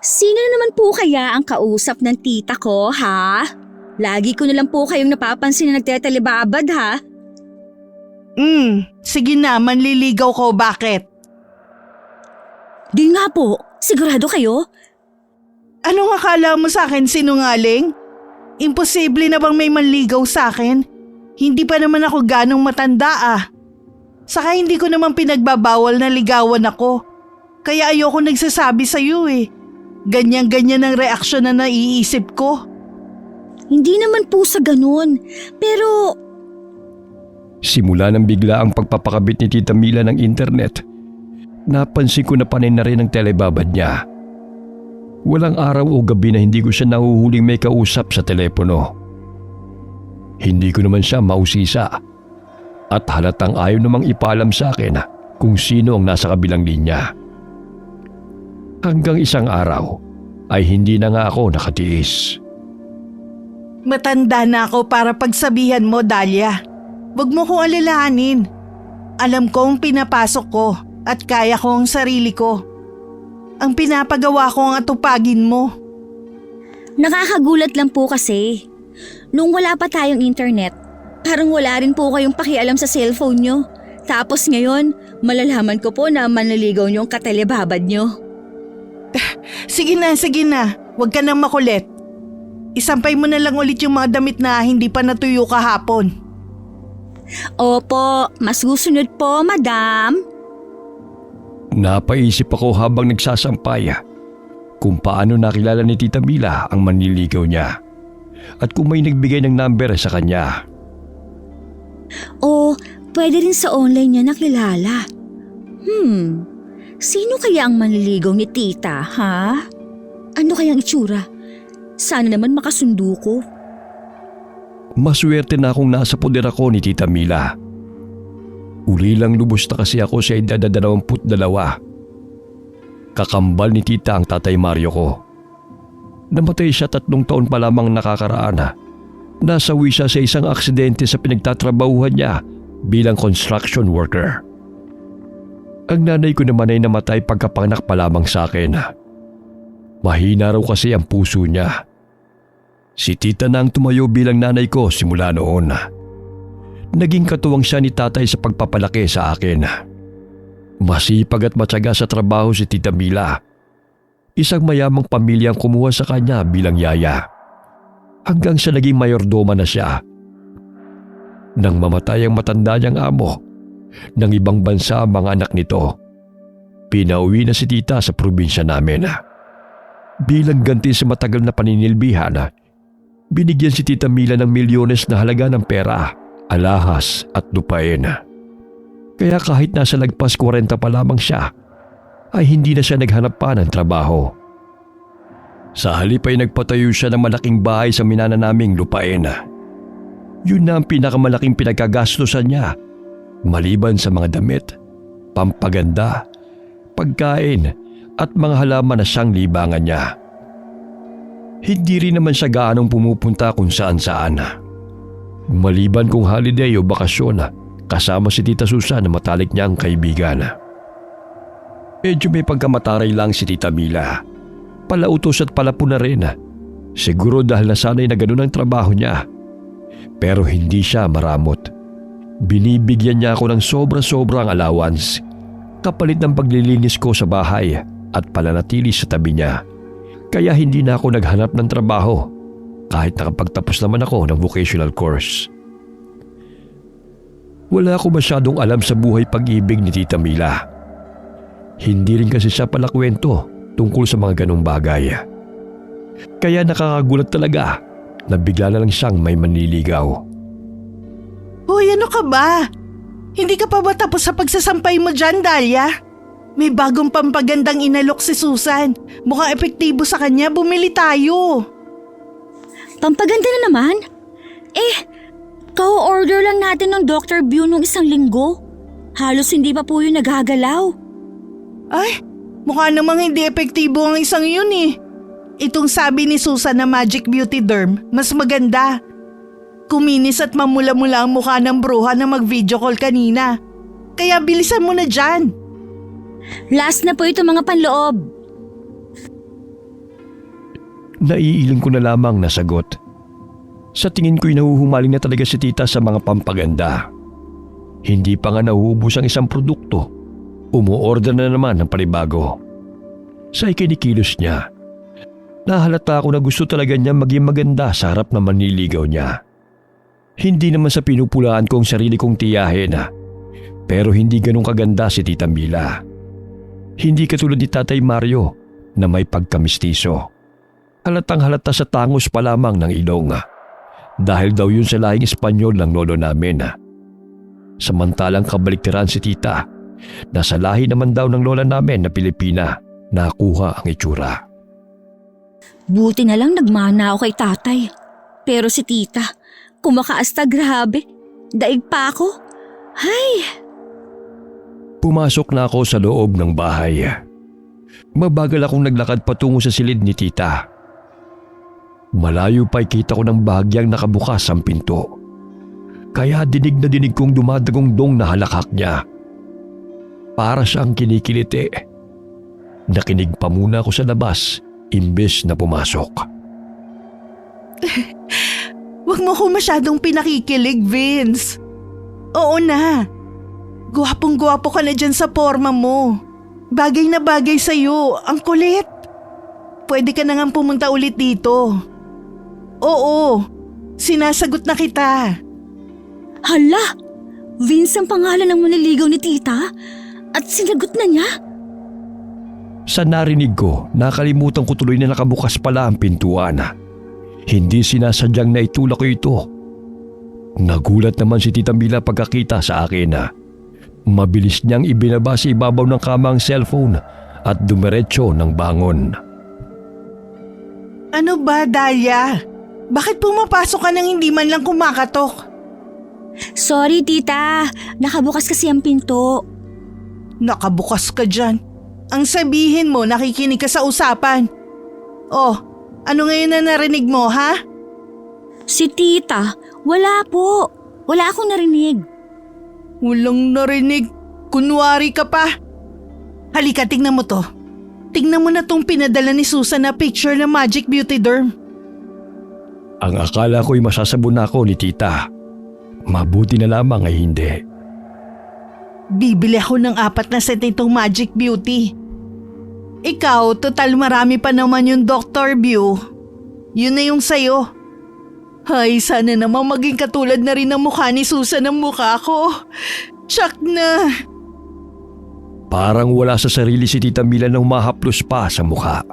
Sino na naman po kaya ang kausap ng tita ko, ha? Lagi ko na lang po kayong napapansin na nagtetelebabad, ha? Sige na, manliligaw ko, bakit? Di nga po, sigurado kayo? Anong akala mo sa akin, sinungaling? Imposible na bang may manligaw sa akin? Hindi pa naman ako ganong matanda Saka hindi ko naman pinagbabawal na ligawan ako. Kaya ayoko nagsasabi sa'yo Ganyan-ganyan ang reaksyon na naiisip ko. Hindi naman po sa ganun, pero… Simula nang bigla ang pagpapakabit ni Tita Mila ng internet, napansin ko na panay na rin ang telebabad niya. Walang araw o gabi na hindi ko siya nahuhuling may kausap sa telepono. Hindi ko naman siya mausisa at halatang ayaw namang ipaalam sa akin kung sino ang nasa kabilang linya. Hanggang isang araw ay hindi na nga ako nakatiis. Matanda na ako para pagsabihan mo, Dahlia. Huwag mo kong alalahanin. Alam kong pinapasok ko at kaya ko ang sarili ko. Ang pinapagawa ko ang atupagin mo. Nakakagulat lang po kasi. Nung wala pa tayong internet, parang wala rin po kayong pakialam sa cellphone nyo. Tapos ngayon, malalaman ko po na manliligaw nyo ang katelebabad nyo. Sige na. Huwag ka nang makulit. Isampay mo na lang ulit yung mga damit na hindi pa natuyo kahapon. Opo, mas susunod po, madam. Napaisip ako habang nagsasampay kung paano nakilala ni Tita Mila ang manliligaw niya at kung may nagbigay ng number sa kanya. O pwede rin sa online niya nakilala. Sino kaya ang manliligaw ni tita, ha? Ano kayang itsura? Sana naman makasundo ko. Maswerte na akong nasa poder ako ni Tita Mila. Uli lang lubos na kasi ako sa edad na 22. Kakambal ni tita ang tatay Mario ko. Namatay siya 3 taon pa lamang nakakaraan. Nasawi siya sa isang aksidente sa pinagtatrabahuhan niya bilang construction worker. Ang nanay ko naman ay namatay pagkapanganak pa lamang sa akin. Mahina raw kasi ang puso niya. Si tita na ang tumayo bilang nanay ko simula noon. Naging katuwang siya ni tatay sa pagpapalaki sa akin. Masipag at matyaga sa trabaho si Tita Mila. Isang mayamang pamilyang kumuha sa kanya bilang yaya. Hanggang sa naging mayordoma na siya. Nang mamatay ang matanda niyang amo, ng ibang bansa ang mga anak nito, pinauwi na si tita sa probinsya namin. Bilang ganti sa matagal na paninilbihan, binigyan si Tita Mila ng milyones na halaga ng pera, alahas at lupain. Kaya kahit nasa lagpas 40 pa lamang siya, ay hindi na siya naghanap pa ng trabaho. Sa halip ay nagpatayo siya ng malaking bahay sa minana naming lupain. Yun na ang pinakamalaking pinagkagastusan niya, maliban sa mga damit, pampaganda, pagkain at mga halaman na siyang libangan niya. Hindi rin naman siya gaanong pumupunta kung saan-saan. Maliban kung holiday o bakasyon, kasama si Tita Susan na matalik niyang kaibigan. Medyo may pagkamataray lang si Tita Mila. Palautos at palapo na rin. Siguro dahil nasanay na ganun ang trabaho niya. Pero hindi siya maramot. Binibigyan niya ako ng sobra-sobrang allowance kapalit ng paglilinis ko sa bahay at pananatili sa tabi niya. Kaya hindi na ako naghanap ng trabaho kahit nakapagtapos naman ako ng vocational course. Wala ako masyadong alam sa buhay pag-ibig ni Tita Mila. Hindi rin kasi siya palakwento tungkol sa mga ganong bagay. Kaya nakakagulat talaga na bigla na lang siyang may manliligaw. Hoy, ano ka ba? Hindi ka pa ba tapos sa pagsasampay mo dyan, Dahlia? May bagong pampagandang inalok si Susan. Mukhang epektibo sa kanya, bumili tayo. Pampaganda na naman? Ka-order lang natin ng Dr. Bew nung 1 linggo. Halos hindi pa po yun nagagalaw. Ay, mukha namang hindi epektibo ang isang yun Itong sabi ni Susan na Magic Beauty Derm, mas maganda. Kuminis at mamula-mula ang mukha ng bruha na mag-video call kanina. Kaya bilisan mo na dyan. Last na po ito mga panloob. Naiiling ko na lamang na sagot. Sa tingin ko'y nahuhumaling na talaga si tita sa mga pampaganda. Hindi pa nga nauubos ang isang produkto, umuorder na naman ng panibago. Sa ikinikilos niya, nahalata ako na gusto talaga niya maging maganda sa harap ng manliligaw niya. Hindi naman sa pinupulaan ko ang sarili kong tiyahin, pero hindi ganun kaganda si Tita Mila. Hindi katulad ni Tatay Mario na may pagkamistiso. Halatang halata sa tangos pa lamang ng ilong. Dahil daw yun sa lahing Espanyol ng lolo namin. Samantalang kabaliktaran si tita na sa lahi naman daw ng lola namin na Pilipina nakuha ang itsura. Buti na lang nagmana ako kay tatay. Pero si tita, kumakaasta grabe. Daig pa ako. Hay! Pumasok na ako sa loob ng bahay. Mabagal akong naglakad patungo sa silid ni tita. Malayo pa'y kita ko ng bahagyang nakabukas ang pinto. Kaya dinig na dinig kong dumadagong-dong na halakak niya. Para siyang kinikiliti. Nakinig pa muna ako sa labas imbes na pumasok. Huwag mo ko masyadong pinakikilig, Vince. Oo na. Gwapong-gwapo ka na dyan sa forma mo. Bagay na bagay sa'yo. Ang kulit. Pwede ka na nga pumunta ulit dito. Oo. Sinasagot na kita. Hala! Vince ang pangalan ng manliligaw ni tita? At sinagot na niya? Sa narinig ko, nakalimutan ko tuloy na nakabukas pala ang pintuan. Hindi sinasadyang naitulak ko ito. Nagulat naman si Tita Mila pagkakita sa akin. Mabilis niyang ibinaba sa ibabaw ng kama ang cellphone at dumiretso ng bangon. Ano ba, Dahlia? Bakit pumapasok ka nang hindi man lang kumakatok? Sorry tita, nakabukas kasi ang pinto. Nakabukas ka dyan. Ang sabihin mo, nakikinig ka sa usapan. Oh, ano ngayon na narinig mo, ha? Si tita, wala po. Wala akong narinig. Walang narinig. Kunwari ka pa. Halika, tingnan mo to. Tingnan mo na tong pinadala ni Susan na picture ng Magic Beauty Derm. Ang akala ko'y masasabon ako ni tita. Mabuti na lamang ay hindi. Bibili ako ng 4 na set nitong Magic Beauty. Ikaw, total marami pa naman yung Dr. View. Yun na yung sayo. Ay, sana naman maging katulad na rin ng mukha ni Susan ang mukha ko. Tsak na. Parang wala sa sarili si Tita Mila na humahaplos pa sa mukha.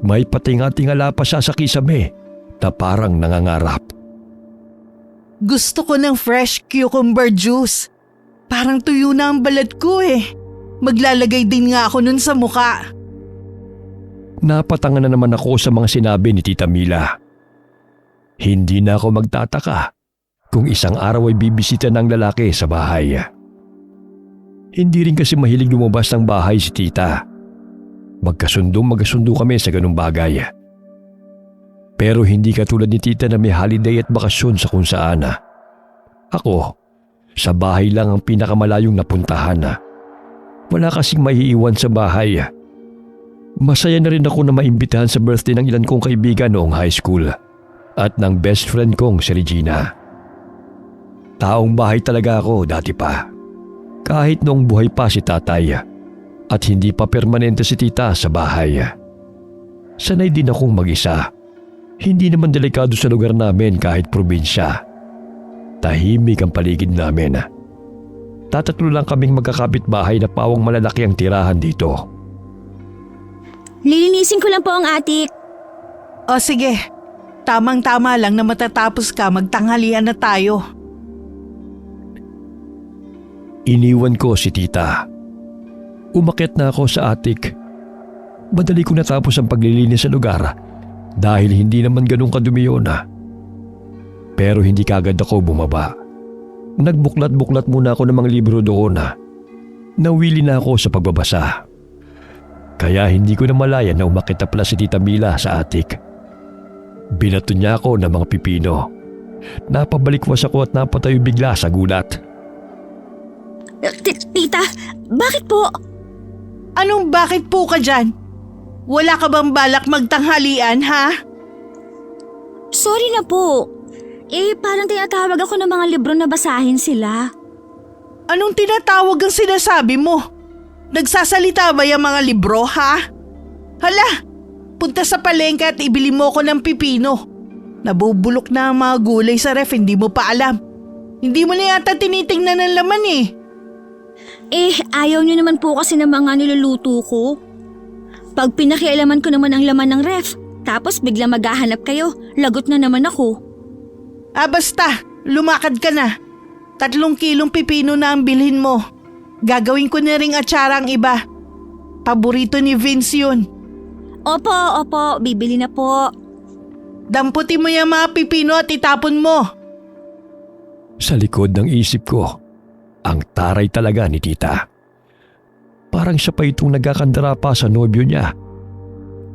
May patinga-tingala pa siya sa kisame na parang nangangarap. Gusto ko ng fresh cucumber juice. Parang tuyo na ang balat ko eh. Maglalagay din nga ako nun sa mukha. Napatanga na naman ako sa mga sinabi ni Tita Mila. Hindi na ako magtataka kung isang araw ay bibisita ng lalaki sa bahay. Hindi rin kasi mahilig lumabas ng bahay si tita. Magkasundo kami sa ganung bagay. Pero hindi katulad ni tita na may holiday at bakasyon sa kung saan. Ako, sa bahay lang ang pinakamalayong napuntahan. Wala kasing maiiwan sa bahay. Masaya na rin ako na maimbitahan sa birthday ng ilan kong kaibigan noong high school at ng best friend kong si Regina. Taong bahay talaga ako dati pa. Kahit noong buhay pa si tatay at hindi pa permanente si tita sa bahay. Sanay din akong mag-isa. Hindi naman delikado sa lugar namin kahit probinsya. Tahimik ang paligid namin. Tatatlo lang kaming magkakapit bahay na pawang malalaki ang tirahan dito. Lilinisin ko lang po ang atik. O sige, tamang-tama lang na matatapos ka, magtanghalian na tayo. Iniwan ko si tita. Umakyat na ako sa atik. Madali ko natapos ang paglilinis sa lugar dahil hindi naman ganun kadumi yun. Pero hindi kagad ako bumaba. Nagbuklat-buklat muna ako ng mga libro doon. Nawili na ako sa pagbabasa. Kaya hindi ko na malaya na umakyat na pala si Tita Mila sa atik. Binato niya ako ng mga pipino. Napabalikwas ako at napatayo bigla sa gulat. Tita, bakit po? Anong bakit po ka dyan? Wala ka bang balak magtanghalian, ha? Sorry na po. Parang tinatawag ako ng mga libro na basahin sila. Anong tinatawag ang sinasabi mo? Nagsasalita ba yung mga libro, ha? Hala, punta sa palengke at ibili mo ko ng pipino. Nabubulok na ang mga gulay sa ref, hindi mo pa alam. Hindi mo na yata tinitingnan ang laman eh. Ayaw nyo naman po kasi ng mga niluluto ko. Pag pinakialaman ko naman ang laman ng ref, tapos bigla maghahanap kayo, lagot na naman ako. Basta, lumakad ka na. 3 kilong pipino na ang bilhin mo. Gagawin ko na ring atsara ang iba. Paborito ni Vince yun. Opo, bibili na po. Damputin mo yung mga pipino at itapon mo. Sa likod ng isip ko, ang taray talaga ni tita. Parang siya pa itong nagkakandara pa sa nobyo niya.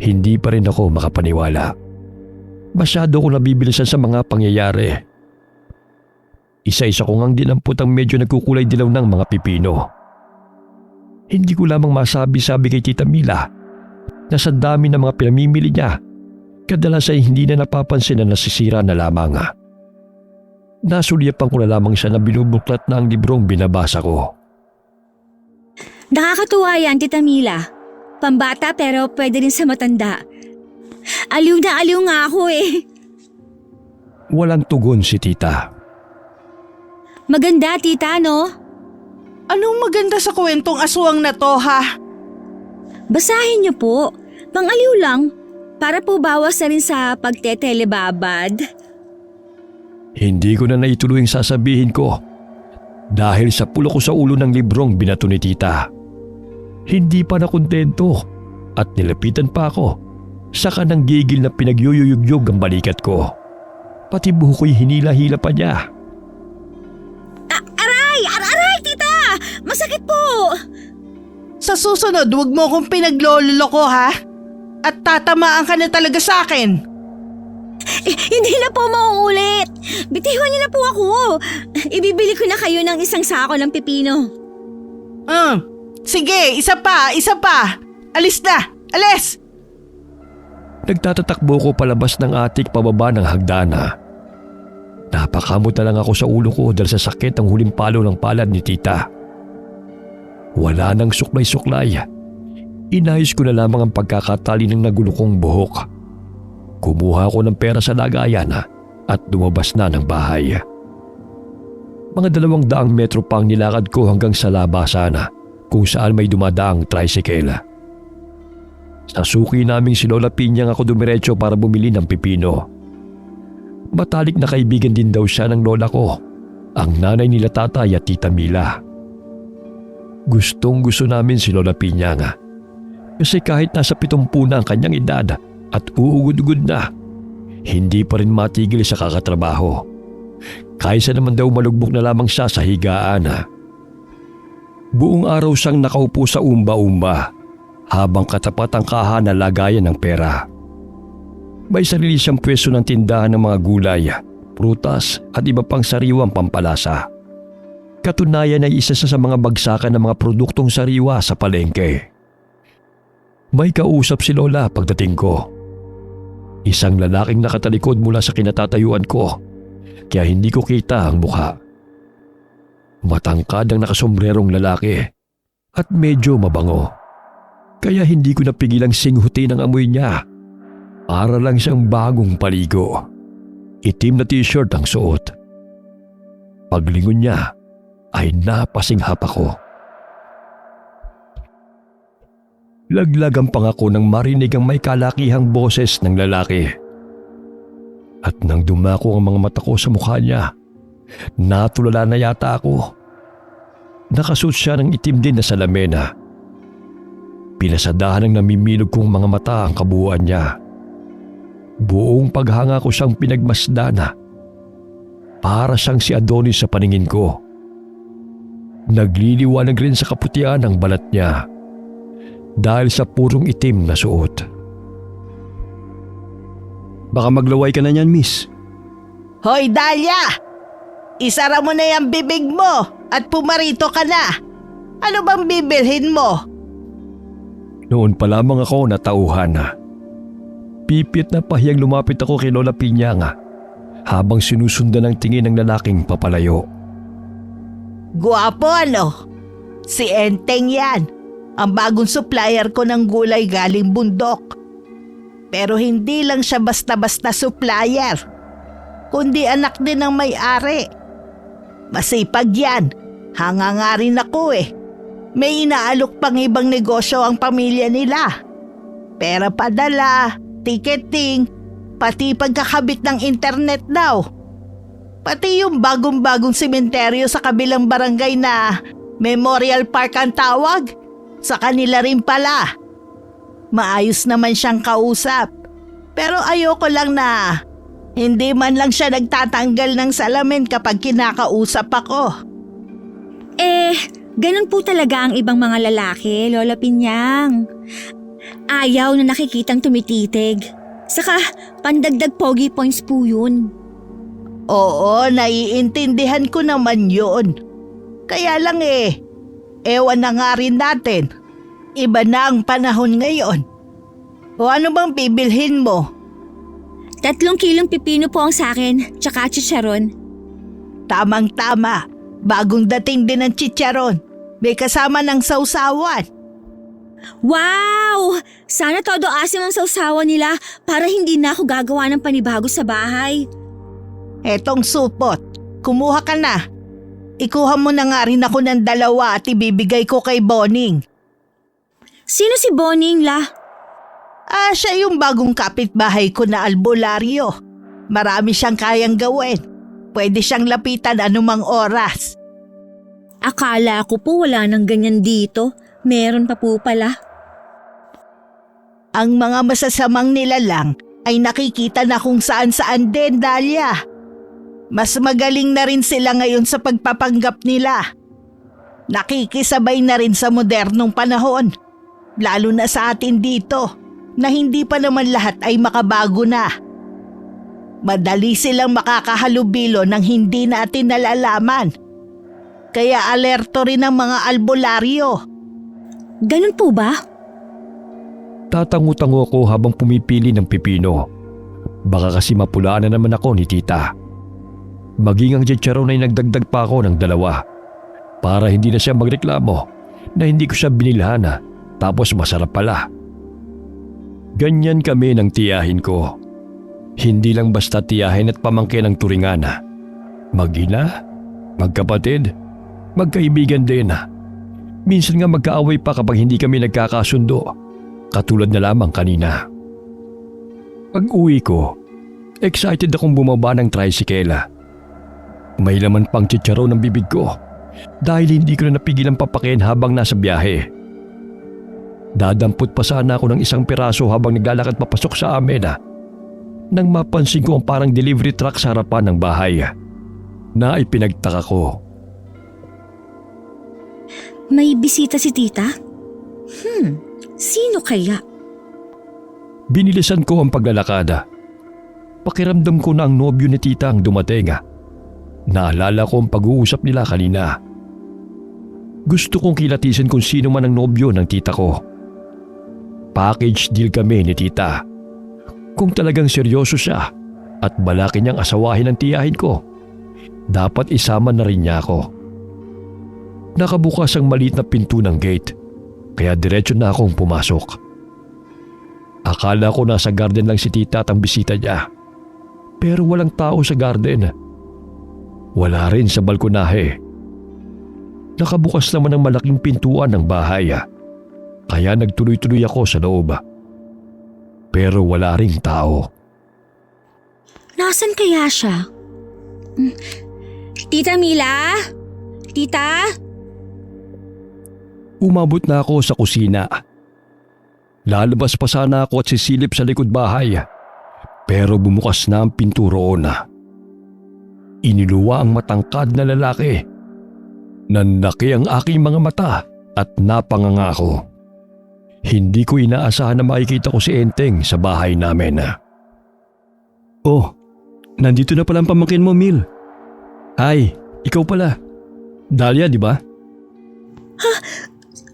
Hindi pa rin ako makapaniwala. Masyado ko nabibilisan sa mga pangyayari. Isa-isa ko ngang dinampot ang medyo nagkukulay dilaw ng mga pipino. Hindi ko lamang masabi-sabi kay Tita Mila na sa dami ng mga pinamimili niya, kadalas ay hindi na napapansin na nasisira na lamang. Nasulyapan ko na lamang siya na binubuklat na ang librong binabasa ko. Nakakatuwa yan, Tita Mila. Pambata pero pwede rin sa matanda. Aliw na aliw nga ako Walang tugon si tita. Maganda, tita, no? Anong maganda sa kwentong aswang na to, ha? Basahin niyo po. Pang-aliw lang. Para po bawas na rin sa pagtetelebabad. Hindi ko na naituloy ang sasabihin ko dahil sa pulo ko sa ulo ng librong binato ni tita. Hindi pa nakontento at nilapitan pa ako. Saka nang gigil na pinagyuyuyugyog ang balikat ko. Pati buho ko'y hinila-hila pa niya. Aray, tita! Masakit po! Sa susunod, huwag mo akong pinagloloko, ha? At tatamaan ka na talaga sa akin. Hindi na po mauulit. Bitiwan niyo na po ako. Ibibili ko na kayo ng isang sako ng pipino. Sige, isa pa. Alis na, alis! Nagtatatakbo ko palabas ng atik pababa ng hagdana. Napakamot na lang ako sa ulo ko dahil sa sakit ng huling palo ng palad ni tita. Wala nang suklay-suklay. Inayos ko na lamang ang pagkakatali ng nagulo kong buhok. Kumuha ko ng pera sa lagayan at lumabas na ng bahay. Mga 200 metro pa ang nilakad ko hanggang sa labasan kung saan may dumadaang tricycle. Sa suki naming si Lola Pinyang ako dumiretso para bumili ng pipino. Matalik na kaibigan din daw siya ng lola ko, ang nanay nila tatay at Tita Mila. Gustong gusto namin si Lola Pinyang kasi kahit nasa 70 na ang kanyang edad at uugod-ugod na, hindi pa rin matigil sa kakatrabaho. Kaysa naman daw malugbok na lamang siya sa higaan. Buong araw siyang nakaupo sa umba-umba habang katapat ang kaha na lagayan ng pera. May sarili siyang pwesto ng tindahan ng mga gulay, prutas at iba pang sariwang pampalasa. Katunayan ay isa sa mga bagsakan ng mga produktong sariwa sa palengke. May kausap si Lola pagdating ko. Isang lalaking nakatalikod mula sa kinatatayuan ko, kaya hindi ko kita ang mukha. Matangkad ang nakasombrerong lalaki at medyo mabango. Kaya hindi ko napigilang singhutin ang amoy niya. Para lang siyang bagong paligo. Itim na t-shirt ang suot. Paglingon niya ay napasinghap ako. Laglag ang pangako nang marinig ang may kalakihang boses ng lalaki. At nang dumako ang mga mata ko sa mukha niya, natulala na yata ako. Nakasuot siya ng itim din na salamena. Pinasadahan ng namimilog kong mga mata ang kabuuan niya. Buong paghanga ko siyang pinagmasdana. Para siyang si Adonis sa paningin ko. Nagliliwanag rin sa kaputian ang balat niya dahil sa purong itim na suot. Baka maglaway ka na niyan, miss. Hoy, Dahlia! Isara mo na yung bibig mo at pumarito ka na. Ano bang bibilhin mo? Noon pa lamang ako natauhan na. Pipit na pahiyang lumapit ako kay Lola Piñanga habang sinusundan ng tingin ng lalaking papalayo. Guwapo ano? Si Enteng yan. Ang bagong supplier ko ng gulay galing bundok. Pero hindi lang siya basta-basta supplier, kundi anak din ng may-ari. Masipag yan. Hanga nga rin ako eh. May inaalok pang ibang negosyo ang pamilya nila. Pera padala, ticketing, pati pagkakabit ng internet daw. Pati yung bagong-bagong sementeryo sa kabilang barangay na Memorial Park ang tawag, sa kanila rin pala. Maayos naman siyang kausap. Pero ayoko lang na hindi man lang siya nagtatanggal ng salamin kapag kinakausap ako. Ganun po talaga ang ibang mga lalaki, Lola Pinyang. Ayaw na nakikitang tumititig. Saka, pandagdag pogi points po yun. Oo, naiintindihan ko naman yun. Kaya lang ewan na nga rin natin. Iba na ang panahon ngayon. O ano bang bibilhin mo? 3 kilong pipino po ang sakin, tsaka chicharon. Tamang-tama, bagong dating din ng chicharon. May kasama ng sausawan. Wow! Sana todo asim ang sausawan nila para hindi na ako gagawa ng panibago sa bahay. Etong supot, kumuha ka na. Ikuha mo na nga rin ako ng 2 at ibibigay ko kay Boning. Sino si Boning la? Siya yung bagong kapitbahay ko na albularyo. Marami siyang kayang gawin. Pwede siyang lapitan anumang oras. Akala ko po wala nang ganyan dito. Meron pa po pala. Ang mga masasamang nilalang ay nakikita na kung saan-saan din, Dahlia. Mas magaling na rin sila ngayon sa pagpapanggap nila. Nakikisabay na rin sa modernong panahon. Lalo na sa atin dito, na hindi pa naman lahat ay makabago na. Madali silang makakahalubilo ng hindi natin nalalaman. Kaya alerto rin ang mga albularyo. Ganun po ba? Tatango-tango ako habang pumipili ng pipino. Baka kasi mapulaan na naman ako ni tita. Maging ang chicharon ay nagdagdag pa ako ng 2 para hindi na siya magreklamo na hindi ko siya binilhan tapos masarap pala. Ganyan kami ng tiyahin ko. Hindi lang basta tiyahin at pamangkin ang turingan. Mag-ina, magkapatid, magkaibigan din. Minsan nga magkaaway pa kapag hindi kami nagkakasundo, katulad na lamang kanina. Pag-uwi ko, excited akong bumaba ng tricycle. May laman pang chicharon ng bibig ko dahil hindi ko na napigilan papakin habang nasa biyahe. Dadampot pa sana ako ng 1 piraso habang naglalakad papasok sa amin nang mapansin ko ang parang delivery truck sa harapan ng bahay na ipinagtaka ko. May bisita si tita? Sino kaya? Binilisan ko ang paglalakad. Pakiramdam ko na ang nobyo ni tita ang dumating. Naalala ko ang pag-uusap nila kanina. Gusto kong kilatisin kung sino man ang nobyo ng tita ko. Package deal kami ni tita. Kung talagang seryoso siya at balaki niyang asawahin ang tiyahin ko, dapat isama na rin niya ako. Nakabukas ang maliit na pinto ng gate, kaya diretso na akong pumasok. Akala ko nasa garden lang si tita at ang bisita niya. Pero walang tao sa garden. Wala rin sa balkonahe. Nakabukas naman ang malaking pintuan ng bahay, kaya nagtuloy-tuloy ako sa loob. Pero wala ring tao. Nasaan kaya siya? Tita Mila? Tita? Umabot na ako sa kusina. Lalabas pa sana ako at sisilip sa likod bahay. Pero bumukas na ang pinto roon. Iniluwa ang matangkad na lalaki. Nanlaki ang aking mga mata at napangangako. Hindi ko inaasahan na makikita ko si Enteng sa bahay namin. Oh, nandito na pala ang pamangkin mo, Mil. Hi, ikaw pala. Dahlia, di ba?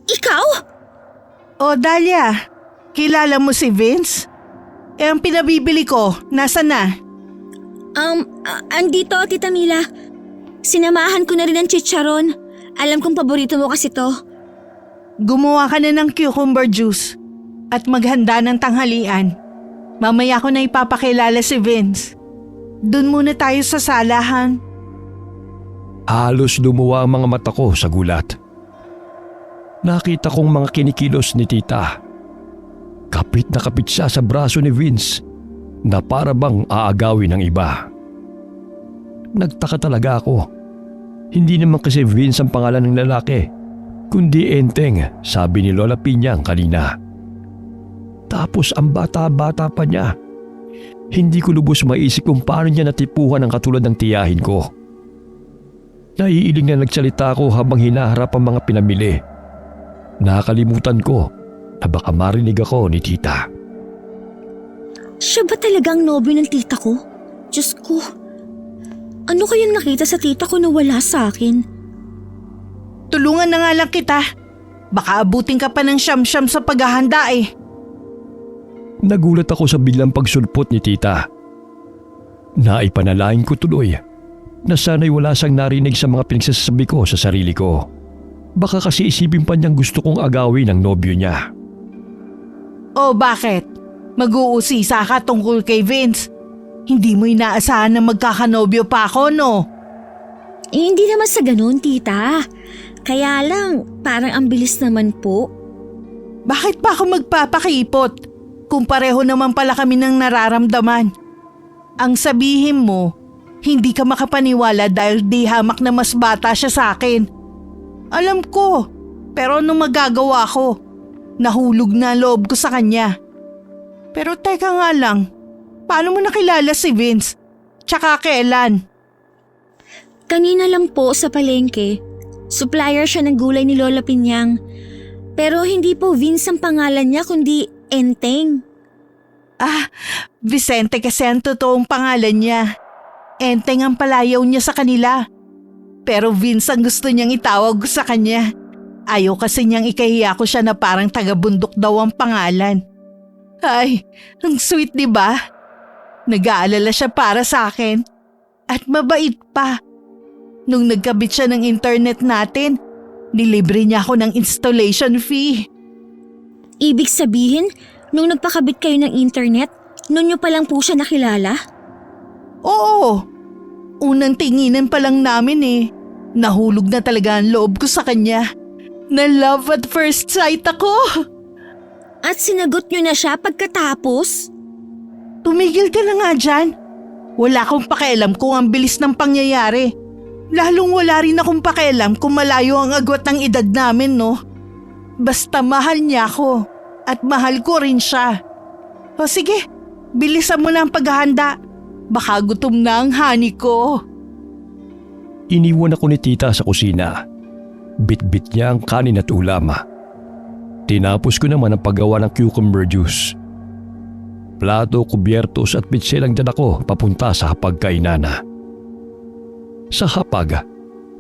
Ikaw? O Dahlia, kilala mo si Vince? Ang pinabibili ko, nasa na? Andito, Tita Mila. Sinamahan ko na rin ng chicharon. Alam kong paborito mo kasi to. Gumawa ka na ng cucumber juice at maghanda ng tanghalian. Mamaya ko na ipapakilala si Vince. Doon muna tayo sa salahan. Halos lumuwa ang mga mata ko sa gulat. Nakita kong mga kinikilos ni tita. Kapit na kapit siya sa braso ni Vince na para bang aagawin ng iba. Nagtaka talaga ako. Hindi naman kasi Vince ang pangalan ng lalaki, kundi Enteng, sabi ni Lola Pinyang kanina. Tapos ang bata-bata pa niya. Hindi ko lubos maisip kung paano niya natipuhan ang katulad ng tiyahin ko. Naiiling na nagsalita ako habang hinaharap ang mga pinamili. Nakalimutan ko na baka marinig ako ni tita. Siya ba talagang nobyo ng tita ko? Diyos ko. Ano kayang nakita sa tita ko na wala sa akin? Tulungan na nga lang kita. Baka abutin ka pa ng siyam-siyam sa paghahanda eh. Nagulat ako sa biglang pagsulpot ni tita. Naipanalangin ko tuloy na sana'y wala siyang narinig sa mga pinagsasabi ko sa sarili ko. Baka kasi isipin pa niyang gusto kong agawin ang nobyo niya. O bakit? Mag-uusisa ka tungkol kay Vince. Hindi mo inaasahan na magkakanobyo pa ako, no? Hindi naman sa ganun, tita. Kaya lang, parang ang bilis naman po. Bakit pa ako magpapakipot kung pareho naman pala kami ng nararamdaman? Ang sabihin mo, hindi ka makapaniwala dahil di hamak na mas bata siya sa akin. Alam ko, pero anong magagawa ko? Nahulog na loob ko sa kanya. Pero teka nga lang, paano mo nakilala si Vince? Tsaka kailan? Kanina lang po sa palengke. Supplier siya ng gulay ni Lola Pinyang. Pero hindi po Vince ang pangalan niya kundi Enteng. Vicente kasi ang totoong pangalan niya. Enteng ang palayaw niya sa kanila. Pero Vince ang gusto niyang itawag ko sa kanya. Ayaw kasi niyang ikahiya ko siya na parang taga-bundok daw ang pangalan. Ay, ang sweet diba? Nag-aalala siya para sa akin. At mabait pa. Nung nagkabit siya ng internet natin, nilibre niya ako ng installation fee. Ibig sabihin, nung nagpakabit kayo ng internet, noon nyo pa lang po siya nakilala? Oo. Unang tinginan pa lang namin eh. Nahulog na talaga ang loob ko sa kanya. Na love at first sight ako. At sinagot nyo na siya pagkatapos? Tumigil ka na nga dyan. Wala akong pakialam kung ang bilis ng pangyayari. Lalong wala rin akong pakialam kung malayo ang agwat ng edad namin, no? Basta mahal niya ako at mahal ko rin siya. O sige, bilisan mo na ang paghahanda. Baka gutom na ang honey ko. Iniwan ako ni tita sa kusina. Bit-bit niya ang kanin at ulam. Tinapos ko naman ang paggawa ng cucumber juice. Plato, kubyertos at pitsel ang dala ko papunta sa hapagkainan. Sa hapag,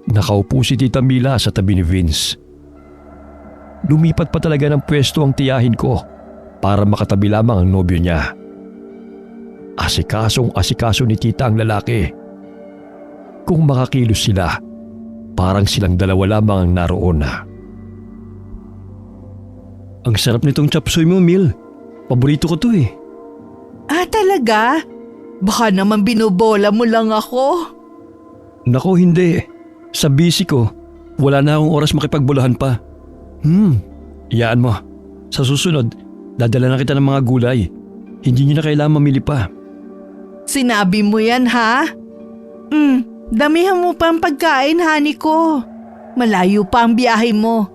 nakaupo si Tita Mila sa tabi ni Vince. Lumipat pa talaga ng pwesto ang tiyahin ko para makatabi lamang ang nobyo niya. Asikasong-asikaso ni tita ang lalaki. Kung makakilos sila, parang silang dalawa lamang ang naroon. Ang sarap nitong chop suey mo, Mil. Paborito ko to eh. Talaga? Baka naman binobola mo lang ako. Nako, hindi. Sa busy ko, wala na akong oras makipagbulahan pa. Iyaan mo. Sa susunod, dadala na kita ng mga gulay. Hindi niyo na kailangan mamili pa. Sinabi mo yan, ha? Damihan mo pa ang pagkain, honey ko. Malayo pa ang biyahe mo.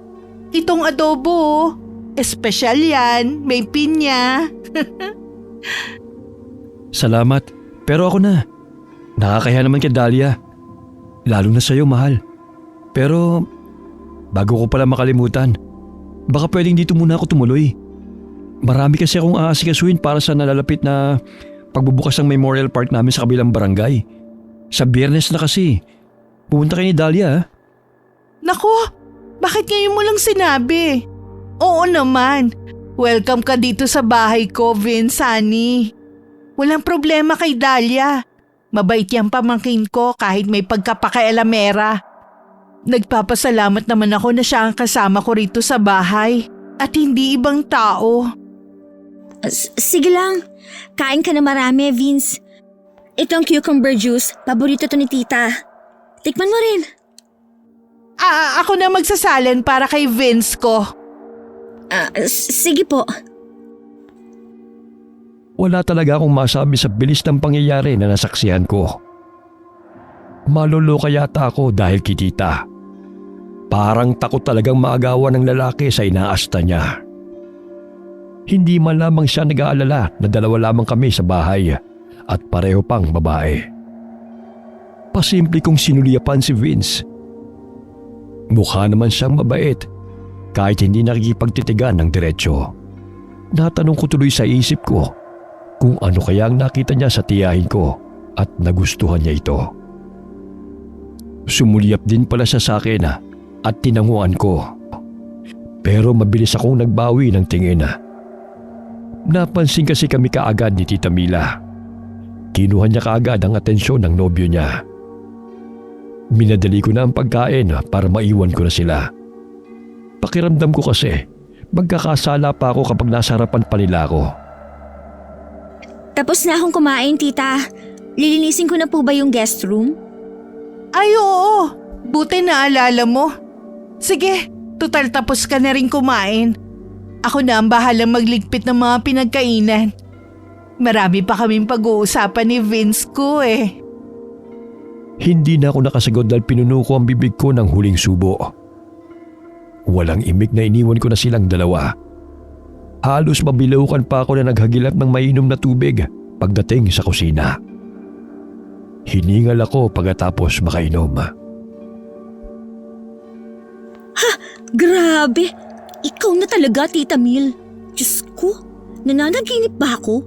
Itong adobo, espesyal yan, may pinya. Salamat. Pero ako na. Nakakahiya naman kay Dahlia. Lalo na sa'yo, mahal. Pero, bago ko pala makalimutan, baka pwedeng dito muna ako tumuloy. Marami kasi akong aasikasuhin para sa nalalapit na pagbubukas ng memorial park namin sa kabilang barangay. Sa Biyernes na kasi. Pumunta kayo ni Dahlia, ha? Nako, bakit ngayon mo lang sinabi? Oo naman. Welcome ka dito sa bahay ko, Vince, honey. Walang problema kay Dahlia. Mabait yung pamangkin ko kahit may pagkapakialamera. Nagpapasalamat naman ako na siya ang kasama ko rito sa bahay at hindi ibang tao. Sige lang, kain ka na marami, Vince. Itong cucumber juice, paborito to ni tita. Tikman mo rin. Ako na magsasalin para kay Vince ko. Sige po. Wala talaga akong masabi sa bilis ng pangyayari na nasaksihan ko. Maluluka yata ako dahil kay tita. Parang takot talagang maagawan ng lalaki sa inaasta niya. Hindi man lamang siya nag-aalala na dalawa lamang kami sa bahay at pareho pang babae. Pasimple kong sinuliapan si Vince. Mukha naman siyang mabait kahit hindi nakikipagtitigan ng diretsyo. Natanong ko tuloy sa isip ko kung ano kaya ang nakita niya sa tiyahin ko at nagustuhan niya ito. Sumulyap din pala siya sa akin at tinanguan ko. Pero mabilis akong nagbawi ng tingin. Napansin kasi kami kaagad ni Tita Mila. Kinuha niya kaagad ang atensyon ng nobyo niya. Minadali ko na ang pagkain para maiwan ko na sila. Pakiramdam ko kasi magkakasala pa ako kapag nasa harapan pa nila ako. Tapos na akong kumain, tita. Lilinisin ko na po ba yung guest room? Ay oo, buti naalala mo. Sige, tutal tapos ka na rin kumain. Ako na ang bahalang magligpit ng mga pinagkainan. Marami pa kaming pag-uusapan ni Vince ko eh. Hindi na ako nakasagot dahil pinuno ko ang bibig ko ng huling subo. Walang imik na iniwan ko na silang dalawa. Halos mabilaukan pa ako na naghagilap ng mainom na tubig pagdating sa kusina. Hiningal ako pagkatapos makainom. Grabe! Ikaw na talaga, Tita Mil. Diyos ko, nananaginip ba ako?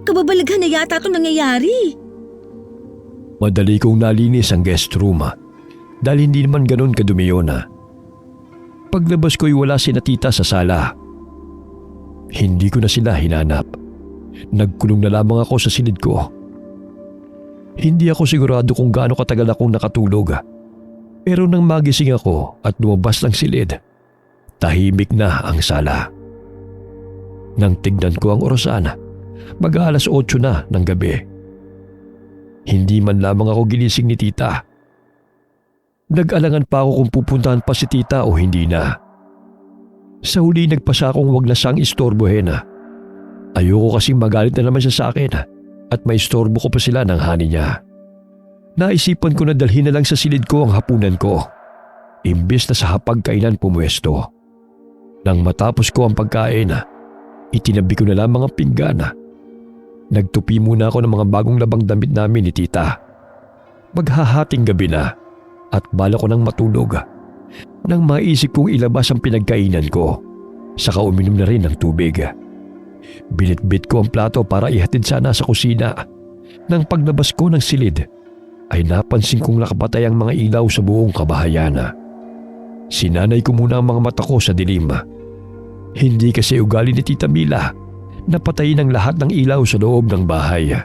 Kababalaghan na yata ito nangyayari. Madali kong nalinis ang guest room dahil hindi naman ganun kadumi yun. Paglabas ko'y wala sina tita sa sala. Hindi ko na sila hinanap. Nagkulong na lamang ako sa silid ko. Hindi ako sigurado kung gaano katagal akong nakatulog. Pero nang magising ako at lumabas ng silid, tahimik na ang sala. Nang tignan ko ang orasan, mag-aalas 8 na ng gabi. Hindi man lamang ako ginising ni tita. Nag-alangan pa ako kung pupuntahan pa si tita o hindi na. Sa huli nagpasa akong wag na siyang istorbohin. Ayoko kasing magalit na naman siya sa akin at maistorbo ko pa sila ng hani niya. Naisipan ko na dalhin na lang sa silid ko ang hapunan ko, imbes na sa hapagkainan pumuesto. Nang matapos ko ang pagkain, itinabi ko na lamang ang pinggan. Nagtupi muna ako ng mga bagong labang damit namin ni tita. Maghahating gabi na at bala ko nang matulog. Nang maisip kong ilabas ang pinagkainan ko, saka uminom na rin ng tubig. Binitbit ko ang plato para ihatid sana sa kusina. Nang paglabas ko ng silid, ay napansin kong nakapatay ang mga ilaw sa buong kabahayan. Sinanay ko muna ang mga mata ko sa dilim. Hindi kasi ugali ni Tita Mila na patayin ang lahat ng ilaw sa loob ng bahay.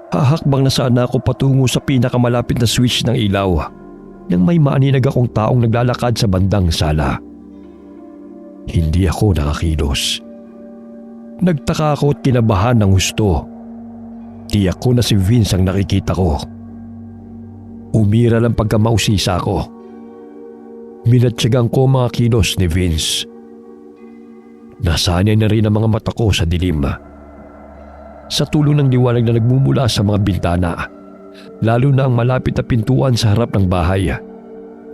Hahakbang na sana ako patungo sa pinakamalapit na switch ng ilaw nang may maaninag akong taong naglalakad sa bandang sala. Hindi ako nakakilos. Nagtaka ako at kinabahan ng husto. Tiyak ko na si Vince ang nakikita ko. Umira lang pagkamausisa ko. Minatsagang ko mga kilos ni Vince. Nasanay na rin ang mga mata ko sa dilim. Sa tulong ng liwanag na nagmumula sa mga bintana, lalo na ang malapit na pintuan sa harap ng bahay,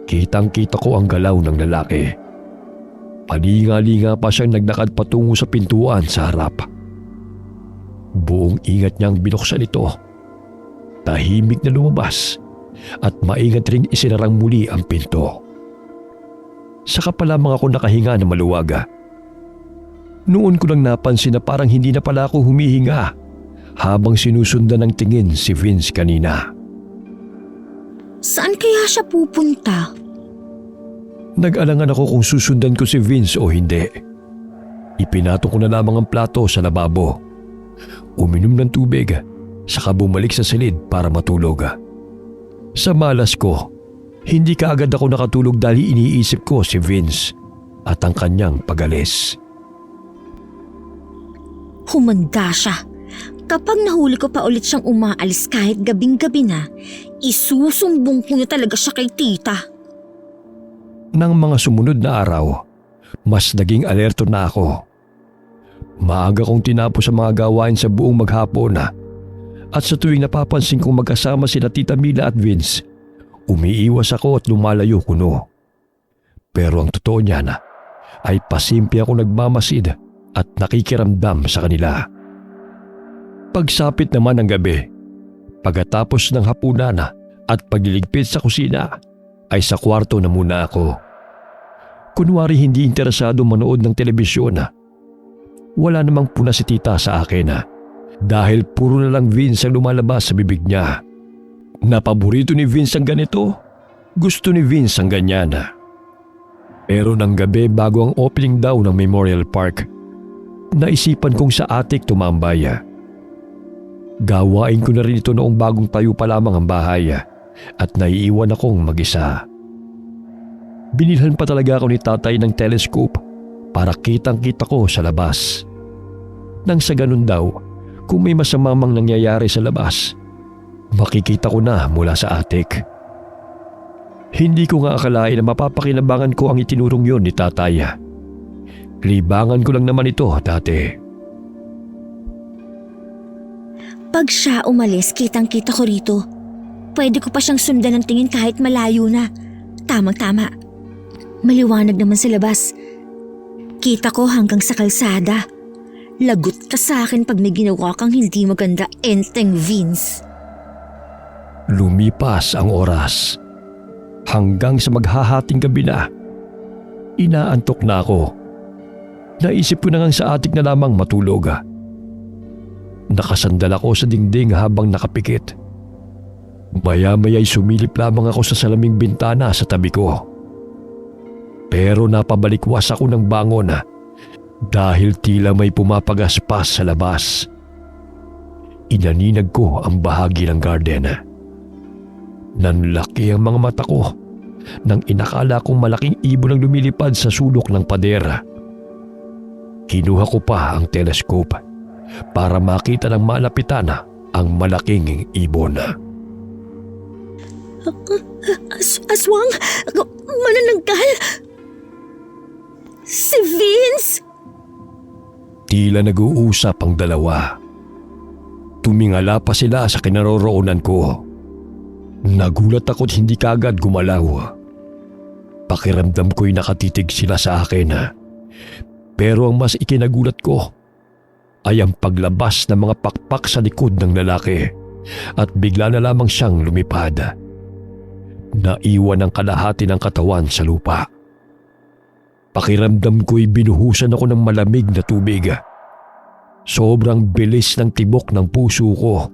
kitang-kita ko ang galaw ng lalaki. Palinga-linga pa siyang naglakad patungo sa pintuan sa harap. Buong ingat niyang binuksan ito. Tahimik na lumabas at maingat ring isinarang muli ang pinto. Saka pa lamang ako nakahinga na maluwag. Noon ko lang napansin na parang hindi na pala ako humihinga habang sinusundan ng tingin si Vince kanina. Saan kaya siya pupunta? Nag-alangan ako kung susundan ko si Vince o hindi. Ipinato ko na lamang ang plato sa lababo. Uminom ng tubig, saka bumalik sa silid para matulog. Sa malas ko, hindi kaagad ako nakatulog dahil iniisip ko si Vince at ang kanyang pag-alis. Humanda siya. Kapag nahuli ko pa ulit siyang umaalis kahit gabing-gabi na, isusumbong ko na talaga siya kay tita. Nang mga sumunod na araw, mas naging alerto na ako. Maaga kong tinapos ang mga gawain sa buong maghapon na at sa tuwing napapansin kong magkasama sina Tita Mila at Vince, umiiwas ako at lumalayo kuno. Pero ang totoo niyan ay pasimple ako nagmamasid at nakikiramdam sa kanila. Pagsapit naman ng gabi, pagkatapos ng hapunan at pagliligpit sa kusina, ay sa kwarto na muna ako. Kunwari hindi interesado manood ng telebisyon. Wala namang puna si tita sa akin dahil puro na lang Vince ang lumalabas sa bibig niya. Napaborito ni Vince ang ganito, gusto ni Vince ang ganyan. Pero ng gabi bago ang opening daw ng Memorial Park, naisipan kong sa attic tumambay. Gawain ko na rin ito noong bagong tayo pa lamang ang bahay at naiiwan akong mag-isa. Binilhan pa talaga ako ni tatay ng telescope para kitang-kita ko sa labas. Nang sa ganun daw, kung may masamang nangyayari sa labas, makikita ko na mula sa attic. Hindi ko nga akalain na mapapakinabangan ko ang itinurong yon ni tatay. Libangan ko lang naman ito dati. Pag siya umalis, kitang-kita ko rito. Pwede ko pa siyang sundan ng tingin kahit malayo na. Tamang-tama. Maliwanag naman sa labas. Kita ko hanggang sa kalsada. Lagot ka sa akin pag may ginawa kang hindi maganda, enteng Vince. Lumipas ang oras. Hanggang sa maghahating gabi na. Inaantok na ako. Naisip ko na nga sa attic na lamang matulog. Nakasandal ako sa dingding habang nakapikit. Maya-maya'y sumilip lamang ako sa salaming bintana sa tabi ko. Pero napabalikwas ako ng bangon dahil tila may pumapagaspas sa labas. Inaninag ko ang bahagi ng garden. Nanlaki ang mga mata ko nang inakala kong malaking ibon ang lumilipad sa sulok ng pader. Kinuha ko pa ang telescope para makita ng malapitan ang malaking ibon. Aswang! Manananggal! Si Vince! Tila nag-uusap ang dalawa. Tumingala pa sila sa kinaroroonan ko. Nagulat ako't hindi kagad gumalaw. Pakiramdam ko'y nakatitig sila sa akin. Pero ang mas ikinagulat ko ay ang paglabas ng mga pakpak sa likod ng lalaki at bigla na lamang siyang lumipad. Naiwan ang kalahati ng katawan sa lupa. Pakiramdam ko'y binuhusan ako ng malamig na tubig. Sobrang bilis ng tibok ng puso ko.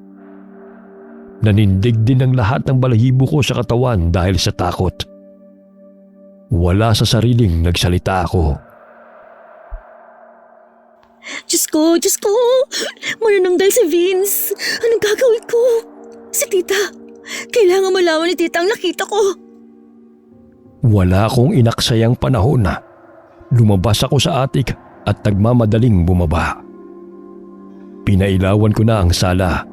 Nanindig din ang lahat ng balahibo ko sa katawan dahil sa takot. Wala sa sariling nagsalita ako. Diyos ko! Manananggal si Vince! Anong gagawin ko? Si tita! Kailangan malaman ni tita ang nakita ko! Wala akong inaksayang panahon na. Lumabas ako sa attic at nagmamadaling bumaba. Pinailawan ko na ang sala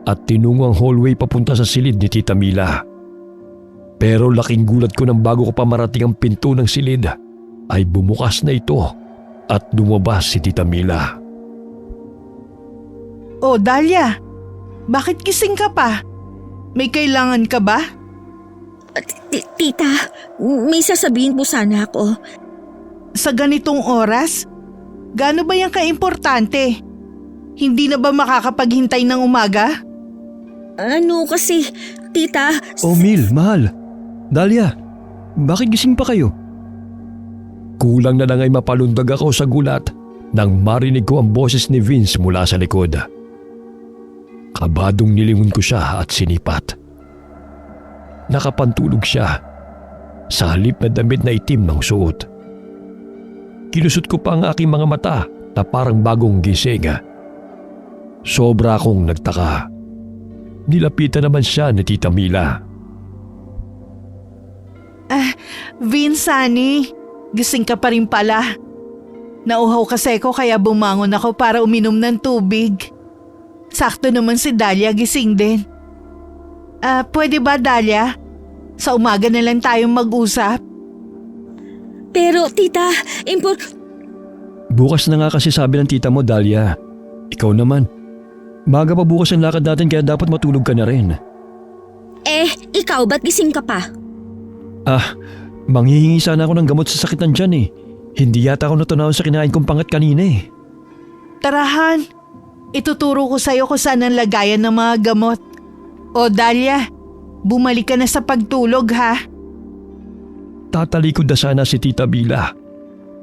at tinungo ang hallway papunta sa silid ni Tita Mila. Pero laking gulat ko nang bago ko pa marating ang pinto ng silid ay bumukas na ito at lumabas si Tita Mila. Oh, Dahlia, bakit gising ka pa? May kailangan ka ba? Tita, may sasabihin po sana ako. Sa ganitong oras? Gaano ba yan kaimportante? Hindi na ba makakapaghintay ng umaga? Ano kasi, tita... Oh, Mil, mahal. Dahlia, bakit gising pa kayo? Kulang na lang ay mapalundag ako sa gulat nang marinig ko ang boses ni Vince mula sa likod. Kabadong nilingon ko siya at sinipat. Nakapantulog siya. sa halip na damit na itim ng suot. Kinusot ko pa ang aking mga mata na parang bagong gising. Sobra akong nagtaka. Nilapitan naman siya ni Tita Mila. Vince, honey, gising ka pa rin pala. Nauhaw kasi ko kaya bumangon ako para uminom ng tubig. Sakto naman si Dahlia gising din. Pwede ba, Dahlia? Sa umaga na lang tayong mag-usap? Pero tita, Bukas na nga kasi sabi ng tita mo, Dahlia. Ikaw naman. Maga pa bukas ang lakad natin kaya dapat matulog ka na rin. Ikaw ba't gising ka pa? Manghihingi sana ako ng gamot sa sakit ng tiyan eh. Hindi yata ako natunaw sa kinain kong pangat kanina eh. Tarahan, ituturo ko sa'yo kung saan ang lagayan ng mga gamot. O Dahlia, bumalik ka na sa pagtulog ha. Tatalikod na sana si Tita Mila,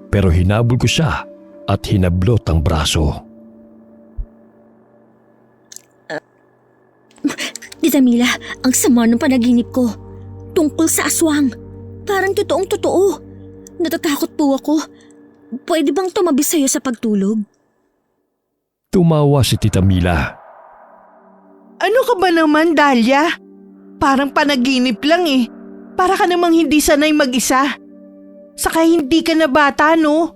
pero hinabol ko siya at hinablot ang braso. Tita Mila, ang sama ng panaginip ko. Tungkol sa aswang. Parang totoong totoo. Natatakot po ako. Pwede bang tumabi sa'yo sa pagtulog? Tumawa si Tita Mila. Ano ka ba naman, Dahlia? Parang panaginip lang eh. Para ka namang hindi sanay mag-isa. Saka hindi ka na bata, no?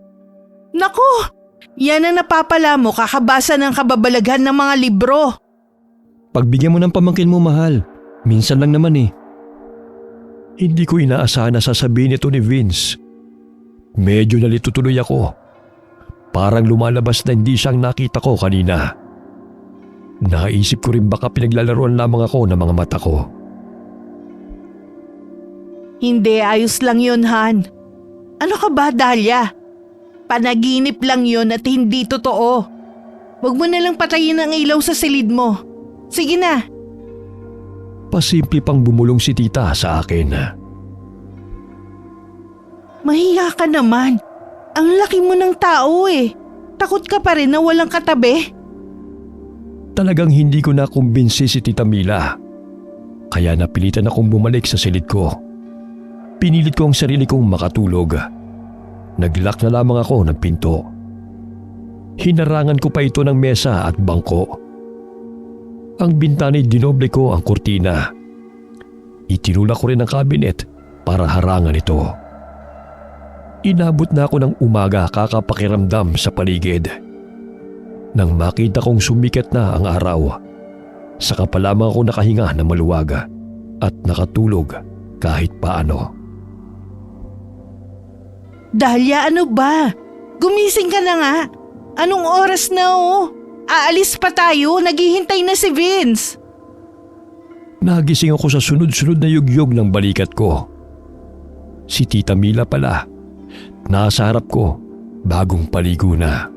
Naku! Yan ang napapala mo kakabasa ng kababalaghan ng mga libro. Pagbigyan mo ng pamangkin mo, mahal. Minsan lang naman eh. Hindi ko inaasahan na sasabihin ito ni Vince. Medyo nalito tuloy ako. Parang lumalabas na hindi siyang nakita ko kanina. Naisip ko rin baka pinaglalaroan lamang ako ng mga mata ko. Hindi, ayos lang yun, Han. Ano ka ba, Dahlia? Panaginip lang yun at hindi totoo. Huwag mo nalang patayin ang ilaw sa silid mo. Sige na. Pasimple pang bumulong si Tita sa akin. Mahiya ka naman. Ang laki mo ng tao eh. Takot ka pa rin na walang katabi. Talagang hindi ko nakumbinsi si Tita Mila. Kaya napilitan akong bumalik sa silid ko. Pinilit ko ang sarili kong makatulog. Naglock na lamang ako ng pinto. Hinarangan ko pa ito ng mesa at bangko. Ang bintana'y dinoble ko ang kurtina. Itinulak ko rin ang kabinet para harangan ito. Inabot na ako ng umaga kakapakiramdam sa paligid. Nang makita kong sumikat na ang araw, saka pa lamang ako nakahinga na maluwag at nakatulog kahit paano. Dahlia, ano ba? Gumising ka na nga. Anong oras na oh? Aalis pa tayo, naghihintay na si Vince. Nagising ako sa sunod-sunod na yugyog ng balikat ko. Si Tita Mila pala. Nasa harap ko, bagong paligo na.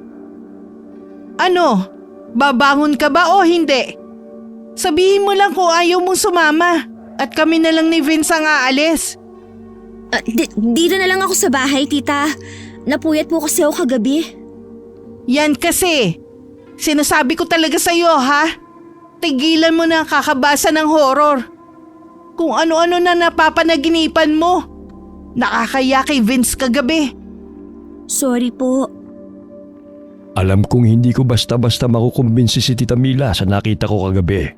Ano? Babangon ka ba o hindi? Sabihin mo lang kung ayaw mong sumama at kami na lang ni Vince ang aalis. Dito na lang ako sa bahay, tita. Napuyat po kasi ako kagabi. Yan kasi. Sinasabi ko talaga sa'yo ha. Tigilan mo na ang kakabasa ng horror. Kung ano-ano na napapanaginipan mo. Nakakaya kay Vince kagabi. Sorry po. Alam kong hindi ko basta-basta makukumbinsi si Tita Mila sa nakita ko kagabi.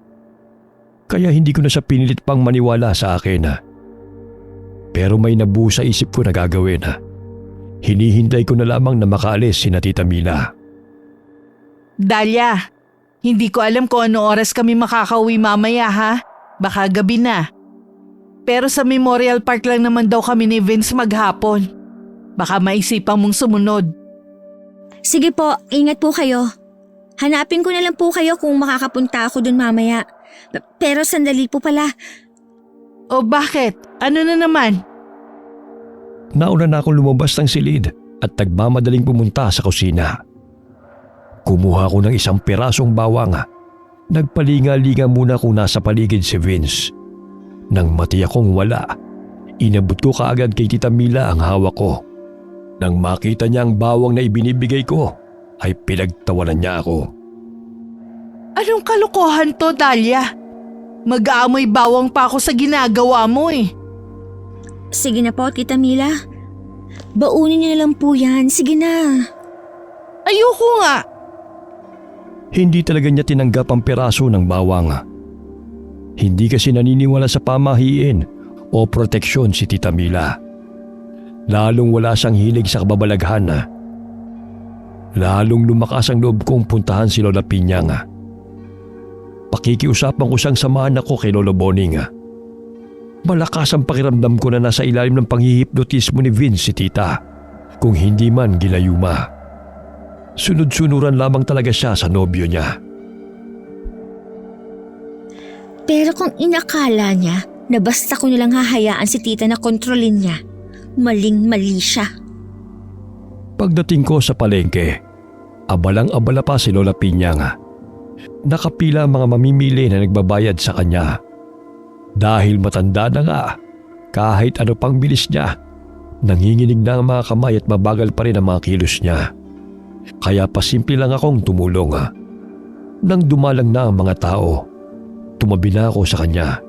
Kaya hindi ko na siya pinilit pang maniwala sa akin. Pero may nabuo sa isip ko na gagawin. Hinihintay ko na lamang na makaalis si Tita Mila. Dahlia, hindi ko alam kung ano oras kami makakauwi mamaya ha. Baka gabi na. Pero sa Memorial Park lang naman daw kami ni Vince maghapon. Baka maisipan mong sumunod. Sige po, ingat po kayo. Hanapin ko na lang po kayo kung makakapunta ako dun mamaya. Pero sandali po pala. O bakit? Ano na naman? Nauna na akong lumabas ng silid at nagmamadaling pumunta sa kusina. Kumuha ko ng isang pirasong bawang. Nagpalinga-linga muna kung nasa paligid si Vince. Nang matiyak kong wala, inabot ko kaagad kay Tita Mila ang hawak ko. Nang makita niya ang bawang na ibinibigay ko, ay pinagtawanan niya ako. Anong kalokohan to, Dahlia? Mag-aamoy bawang pa ako sa ginagawa mo eh. Sige na po, Tita Mila. Baunin niyo na lang po yan. Sige na. Ayoko nga. Hindi talaga niya tinanggap ang piraso ng bawang. Hindi kasi naniniwala sa pamahiin o proteksyon si Tita Mila. Lalong wala siyang hilig sa kababalaghan. Lalong lumakas ang loob kong puntahan si Lola Pinyang. Pakikiusapan ko siyang samahan ako kay Lolo Boning. Malakas ang pakiramdam ko na nasa ilalim ng panghihipnotismo ni Vince si Tita, kung hindi man gilayuma. Sunod-sunuran lamang talaga siya sa nobyo niya. Pero kung inakala niya na basta ko nilang hahayaan si Tita na kontrolin niya, maling-mali siya. Pagdating ko sa palengke, abalang-abala pa si Lola Pinyang. Nakapila ang mga mamimili na nagbabayad sa kanya. Dahil matanda na nga, kahit ano pang bilis niya, nanginginig na ang mga kamay at mabagal pa rin ang mga kilos niya. Kaya pasimple lang akong tumulong. Nang dumalang na ang mga tao, tumabi na ako sa kanya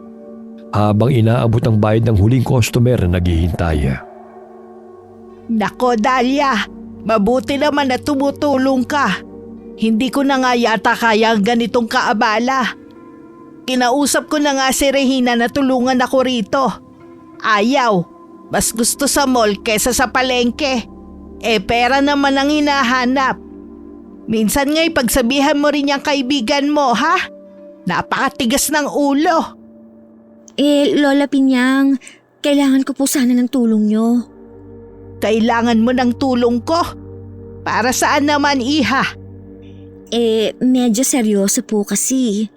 habang inaabot ang bayad ng huling customer na naghihintay. Nako Dahlia, mabuti naman na tumutulong ka. Hindi ko na nga yata kaya ang ganitong kaabala. Kinausap ko na nga si Regina na tulungan ako rito. Ayaw, mas gusto sa mall kesa sa palengke. Pera naman ang hinahanap. Minsan nga'y pagsabihan mo rin yung kaibigan mo, ha? Napakatigas ng ulo. Lola Pinyang, kailangan ko po sana ng tulong niyo. Kailangan mo ng tulong ko? Para saan naman, iha? Medyo seryoso po kasi.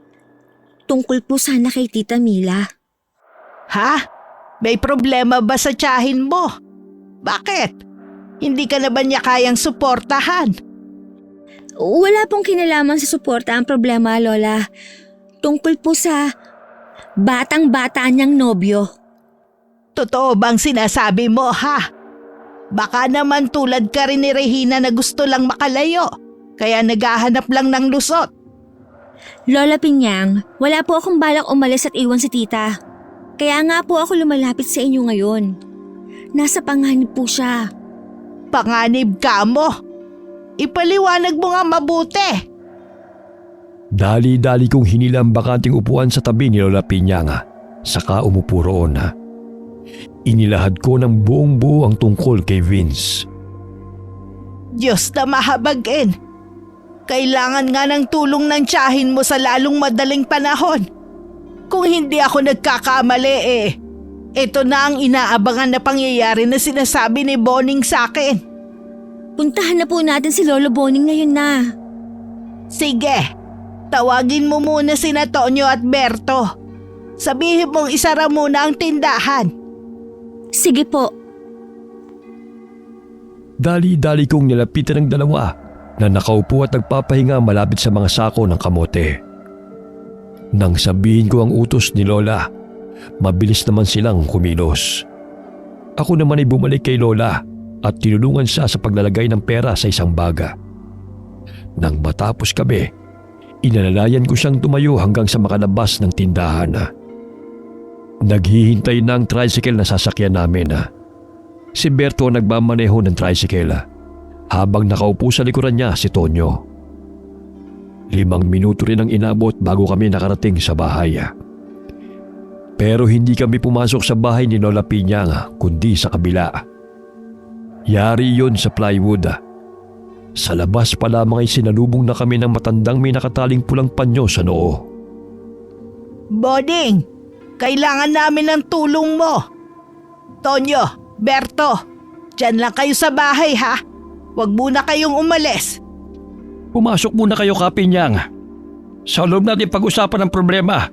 Tungkol po sana kay Tita Mila. Ha? May problema ba sa tiyahin mo? Bakit? Hindi ka na ba niya kayang suportahan? Wala pong kinalaman sa suporta ang problema, Lola. Tungkol po sa batang-bata niyang nobyo. Totoo bang sinasabi mo, ha? Baka naman tulad ka rin ni Regina na gusto lang makalayo, kaya naghahanap lang ng lusot. Lola Pinyang, wala po akong balak umalis at iwan si Tita. Kaya nga po ako lumalapit sa inyo ngayon. Nasa panganib po siya. Panganib ka mo? Ipaliwanag mo nga mabuti. Dali-dali kong hinila ang bakanting upuan sa tabi ni Lola Pinyang, saka umupo roon. Inilahad ko ng buong buo ang tungkol kay Vince. Diyos na mahabagin. Kailangan nga ng tulong ng tiyahin mo sa lalong madaling panahon. Kung hindi ako nagkakamali ito na ang inaabangan na pangyayari na sinasabi ni Boning sa akin. Puntahan na po natin si Lolo Boning ngayon na. Sige, tawagin mo muna sina Tonyo at Berto. Sabihin mong isara muna ang tindahan. Sige po. Dali-dali kong nilapitan ng dalawa na nakaupo at nagpapahinga malapit sa mga sako ng kamote. Nang sabihin ko ang utos ni Lola, mabilis naman silang kumilos. Ako naman ay bumalik kay Lola at tinulungan siya sa paglalagay ng pera sa isang baga. Nang matapos kami, inalalayan ko siyang tumayo hanggang sa makalabas ng tindahan. Naghihintay na ang tricycle na sasakyan namin. Si Berto ang nagmamaneho ng tricycle habang nakaupo sa likuran niya si Tonyo. 5 minuto rin ang inabot bago kami nakarating sa bahay. Pero hindi kami pumasok sa bahay ni Lola Pinyang kundi sa kabila. Yari yon sa plywood. Sa labas pa lamang ay sinalubong na kami ng matandang may nakataling pulang panyo sa noo. Boning, kailangan namin ng tulong mo. Tonyo, Berto, dyan lang kayo sa bahay, ha? Huwag muna kayong umalis. Pumasok muna kayo, Kapinyang. Sa loob natin pag-usapan ang problema.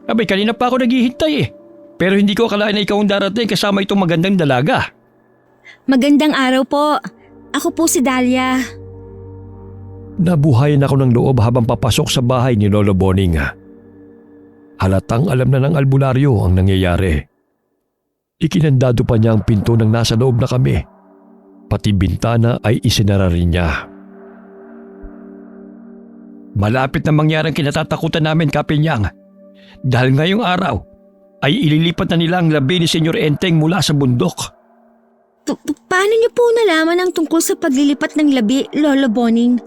Abay, kanina pa ako naghihintay Pero hindi ko akalain na ikaw ang darating kasama itong magandang dalaga. Magandang araw po. Ako po si Dahlia. Nabuhayan ako ng loob habang papasok sa bahay ni Lolo Boning. Halatang alam na ng albularyo ang nangyayari. Ikinandado pa niya ang pinto ng nasa loob na kami. Pati bintana ay isinara rin niya. Malapit na mangyari ang kinatatakutan namin, Kapinyang. Dahil ngayong araw, ay ililipat na nila ang labi ni Senyor Enteng mula sa bundok. Paano niyo po nalaman ang tungkol sa paglilipat ng labi, Lolo Boning?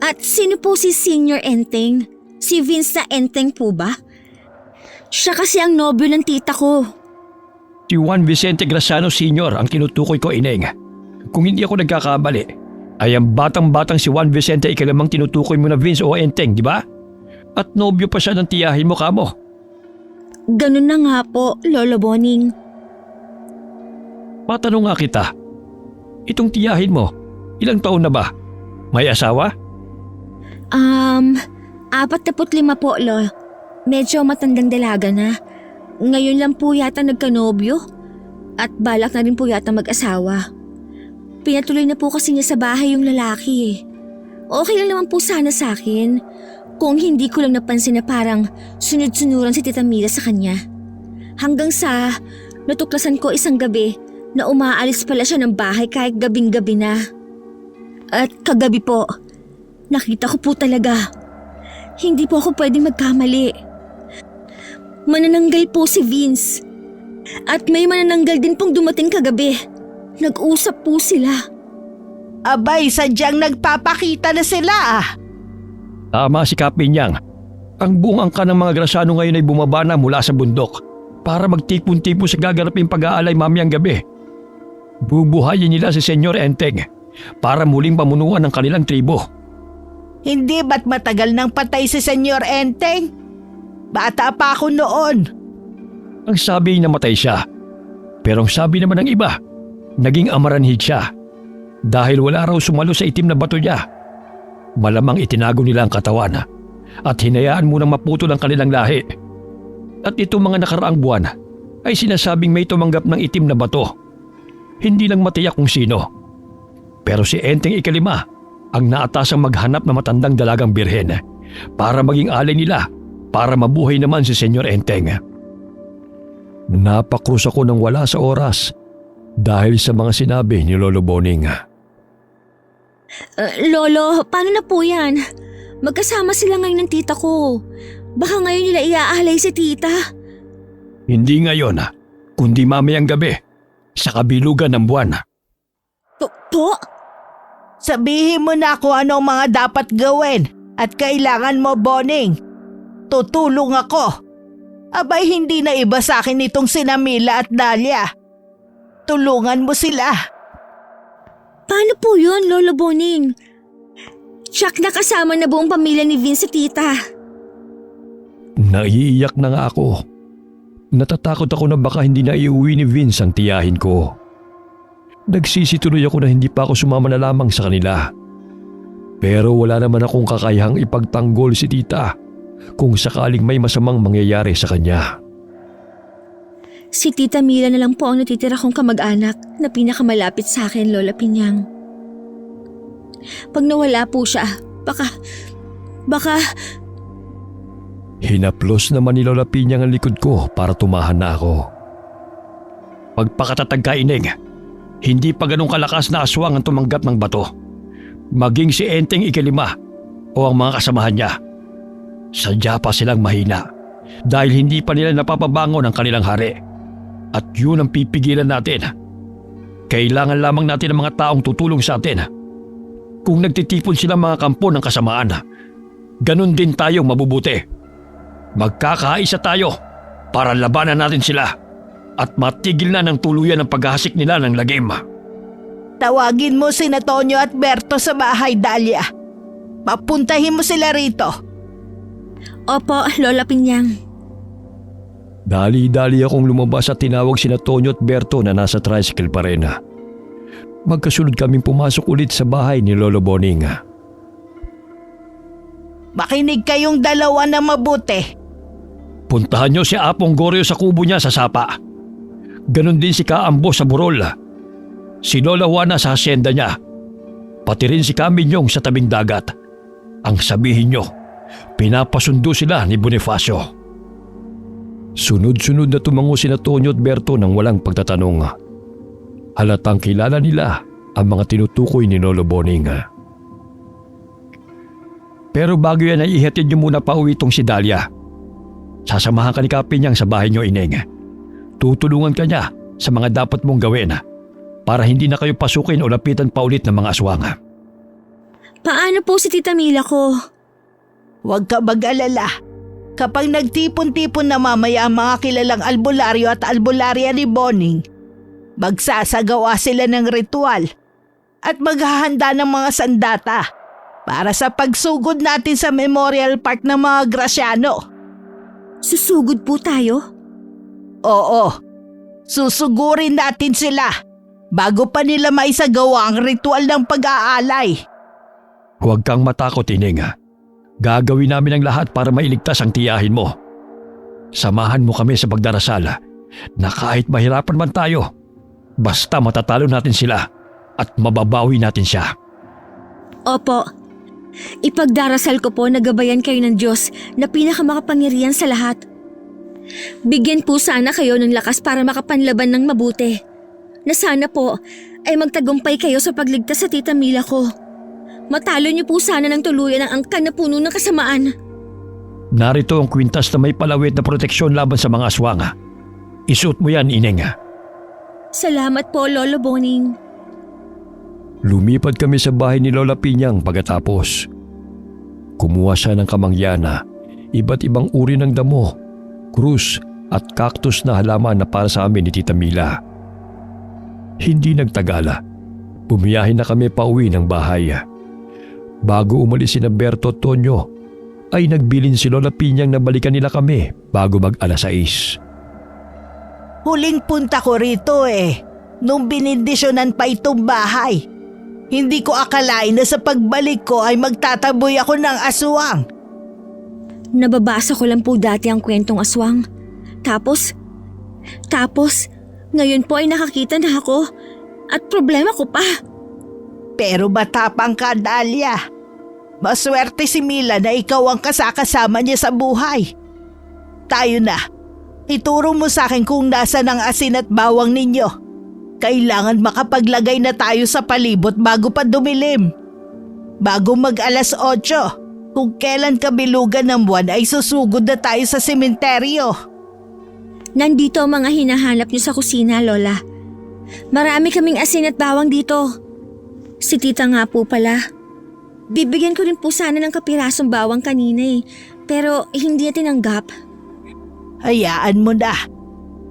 At sino po si Senior Enteng? Si Vince na Enteng po ba? Siya kasi ang nobyo ng tita ko. Si Juan Vicente Graciano Sr. ang tinutukoy ko, Ineng. Kung hindi ako nagkakamali, ay ang batang-batang si Juan Vicente ikalimang tinutukoy mo na Vince o Enteng, di ba? At nobyo pa siya ng tiyahin mo, kamo. Ganun na nga po, Lolo Boning. Matanong nga kita, itong tiyahin mo, ilang taon na ba? May asawa? 45 po, Lo. Medyo matandang dalaga na. Ngayon lang po yata nagkanobyo at balak na rin po yata mag-asawa. Pinatuloy na po kasi niya sa bahay yung lalaki eh. Okay lang naman po sana sa akin kung hindi ko lang napansin na parang sunod-sunuran si Tita Mila sa kanya. Hanggang sa natuklasan ko isang gabi na umaalis pala siya ng bahay kahit gabing-gabi na. At kagabi po, nakita ko po talaga. Hindi po ako pwedeng magkamali. Manananggal po si Vince. At may manananggal din pong dumating kagabi. Nag-usap po sila. Abay, sadyang nagpapakita na sila ah. Tama si Kapinyang. Ang buong angka ng mga Graciano ngayon ay bumaba na mula sa bundok para magtipon-tipon sa gaganaping pag-aalay mamayang gabi. Bubuhayin nila si Senyor Enteng para muling pamunuan ng kanilang tribo. Hindi ba't matagal nang patay si Senyor Enteng? Bata pa ako noon. Ang sabi namatay siya. Pero ang sabi naman ng iba, naging amaranhid siya. Dahil wala raw sumalo sa itim na bato niya. Malamang itinago nila ang katawan at hinayaan munang maputol ang kanilang lahi. At itong mga nakaraang buwan ay sinasabing may tumanggap ng itim na bato. Hindi lang matiyak kung sino. Pero si Enteng Ikalima ang naatasang maghanap na matandang dalagang birhen para maging alay nila para mabuhay naman si Senyor Enteng. Napakrus ako ng wala sa oras dahil sa mga sinabi ni Lolo Boning. Lolo, paano na po yan? Magkasama sila ngayon ng tita ko. Baka ngayon nila iaalay si tita. Hindi ngayon, kundi mamayang gabi sa kabilugan ng buwan. Po? Sabihin mo na kung anong mga dapat gawin at kailangan mo, Boning. Tutulong ako. Abay, hindi na iba sa akin itong sina Mila at Dahlia. Tulungan mo sila. Paano po yun, Lolo Boning? Tsak na kasama na buong pamilya ni Vince sa tita. Naiiyak na nga ako. Natatakot ako na baka hindi na iuwi ni Vince ang tiyahin ko. Nagsisituloy ako na hindi pa ako sumama na lamang sa kanila. Pero wala naman akong kakayahang ipagtanggol si tita kung sakaling may masamang mangyayari sa kanya. Si Tita Mila na lang po ang natitira kong kamag-anak na pinakamalapit sa akin, Lola Pinyang. Pag nawala po siya, baka… Hinaplos naman ni Lola Pinyang ang likod ko para tumahan na ako. Magpakatatag ka, Ineng. Hindi pa ganun kalakas na aswang ang tumanggap ng bato. Maging si Enteng Ikalima o ang mga kasamahan niya. Sadya pa silang mahina dahil hindi pa nila napapabangon ang kanilang hari. At yun ang pipigilan natin. Kailangan lamang natin ng mga taong tutulong sa atin. Kung nagtitipon silang mga kampo ng kasamaan, ganun din tayo mabubuti. Magkakaisa tayo para labanan natin sila at matigil na ng tuluyan ang paghahasik nila ng lagim. Tawagin mo si Tonyo at Berto sa bahay, Dahlia. Papuntahin mo sila rito. Opo, Lola Pinyang. Dali-dali akong lumabas at tinawag sina Tonyo at Berto na nasa tricycle pa rin. Magkasunod kaming pumasok ulit sa bahay ni Lolo Boning. Makinig kayong dalawa na mabuti. Puntahan niyo si Apong Goryo sa kubo niya sa Sapa. Ganon din si Kaambo sa Burol. Si Lola Juana sa hasyenda niya. Pati rin si Kaminyong sa tabing dagat. Ang sabihin niyo, pinapasundo sila ni Bonifacio. Sunod-sunod na tumango sina Tonyo at Berto nang walang pagtatanong. Halatang kilala nila ang mga tinutukoy ni Lolo Boning. Pero bago yan ay ihatid niyo muna pa uwi itong si Dahlia. Sasamahan ka ni Kapinyang sa bahay niyo, Ineng. Tutulungan ka niya sa mga dapat mong gawin para hindi na kayo pasukin o lapitan pa ulit ng mga aswang. Paano po si Tita Mila ko? Huwag ka mag-alala. Kapag nagtipon-tipon na mamaya ang mga kilalang albularyo at albularya ni Boning, magsasagawa sila ng ritual at maghahanda ng mga sandata para sa pagsugod natin sa Memorial Park ng mga Graciano. Susugod po tayo? Oo, susugurin natin sila bago pa nila maisagawa ang ritual ng pag-aalay. Huwag kang matakot, Ineng. Gagawin namin ang lahat para mailigtas ang tiyahin mo. Samahan mo kami sa pagdarasal na kahit mahirapan man tayo, basta matatalo natin sila at mababawi natin siya. Opo. Ipagdarasal ko po na gabayan kayo ng Diyos na pinakamakapangyarihan sa lahat. Bigyan po sana kayo ng lakas para makapanlaban ng mabuti. Na sana po ay magtagumpay kayo sa pagligtas sa Tita Mila ko. Matalo niyo po sana ng tuluyan ang angkan na puno ng kasamaan. Narito ang kwintas na may palawit na proteksyon laban sa mga aswang. Isuot mo yan, Ineng. Salamat po, Lolo Boning. Lumipad kami sa bahay ni Lola Pinyang pagkatapos. Kumuha siya ng kamangyana, iba't ibang uri ng damo, krus at cactus na halaman na para sa amin ni Tita Mila. Hindi nagtagala. Bumiyahin na kami pauwi ng bahay. Bago umalis si Berto at Tonyo, ay nagbilin si Lola Pinyang na balikan nila kami bago mag-alas 6. Huling punta ko rito nung binindisyonan pa itong bahay. Hindi ko akalain na sa pagbalik ko ay magtataboy ako ng aswang. Nababasa ko lang po dati ang kwentong aswang. Tapos, ngayon po ay nakakita na ako at problema ko pa. Pero matapang ka, Dahlia. Maswerte si Mila na ikaw ang kasakasama niya sa buhay. Tayo na. Ituro mo sa akin kung nasa ng asin at bawang ninyo. Kailangan makapaglagay na tayo sa palibot bago pa dumilim. Bago mag-alas 8, kung kailan kabilugan ng buwan ay susugod na tayo sa sementeryo. Nandito ang mga hinahanap niyo sa kusina, Lola. Marami kaming asin at bawang dito. Si Tita nga po pala. Bibigyan ko rin po sana ng kapirasong bawang kanina pero hindi niya tinanggap. Hayaan mo na.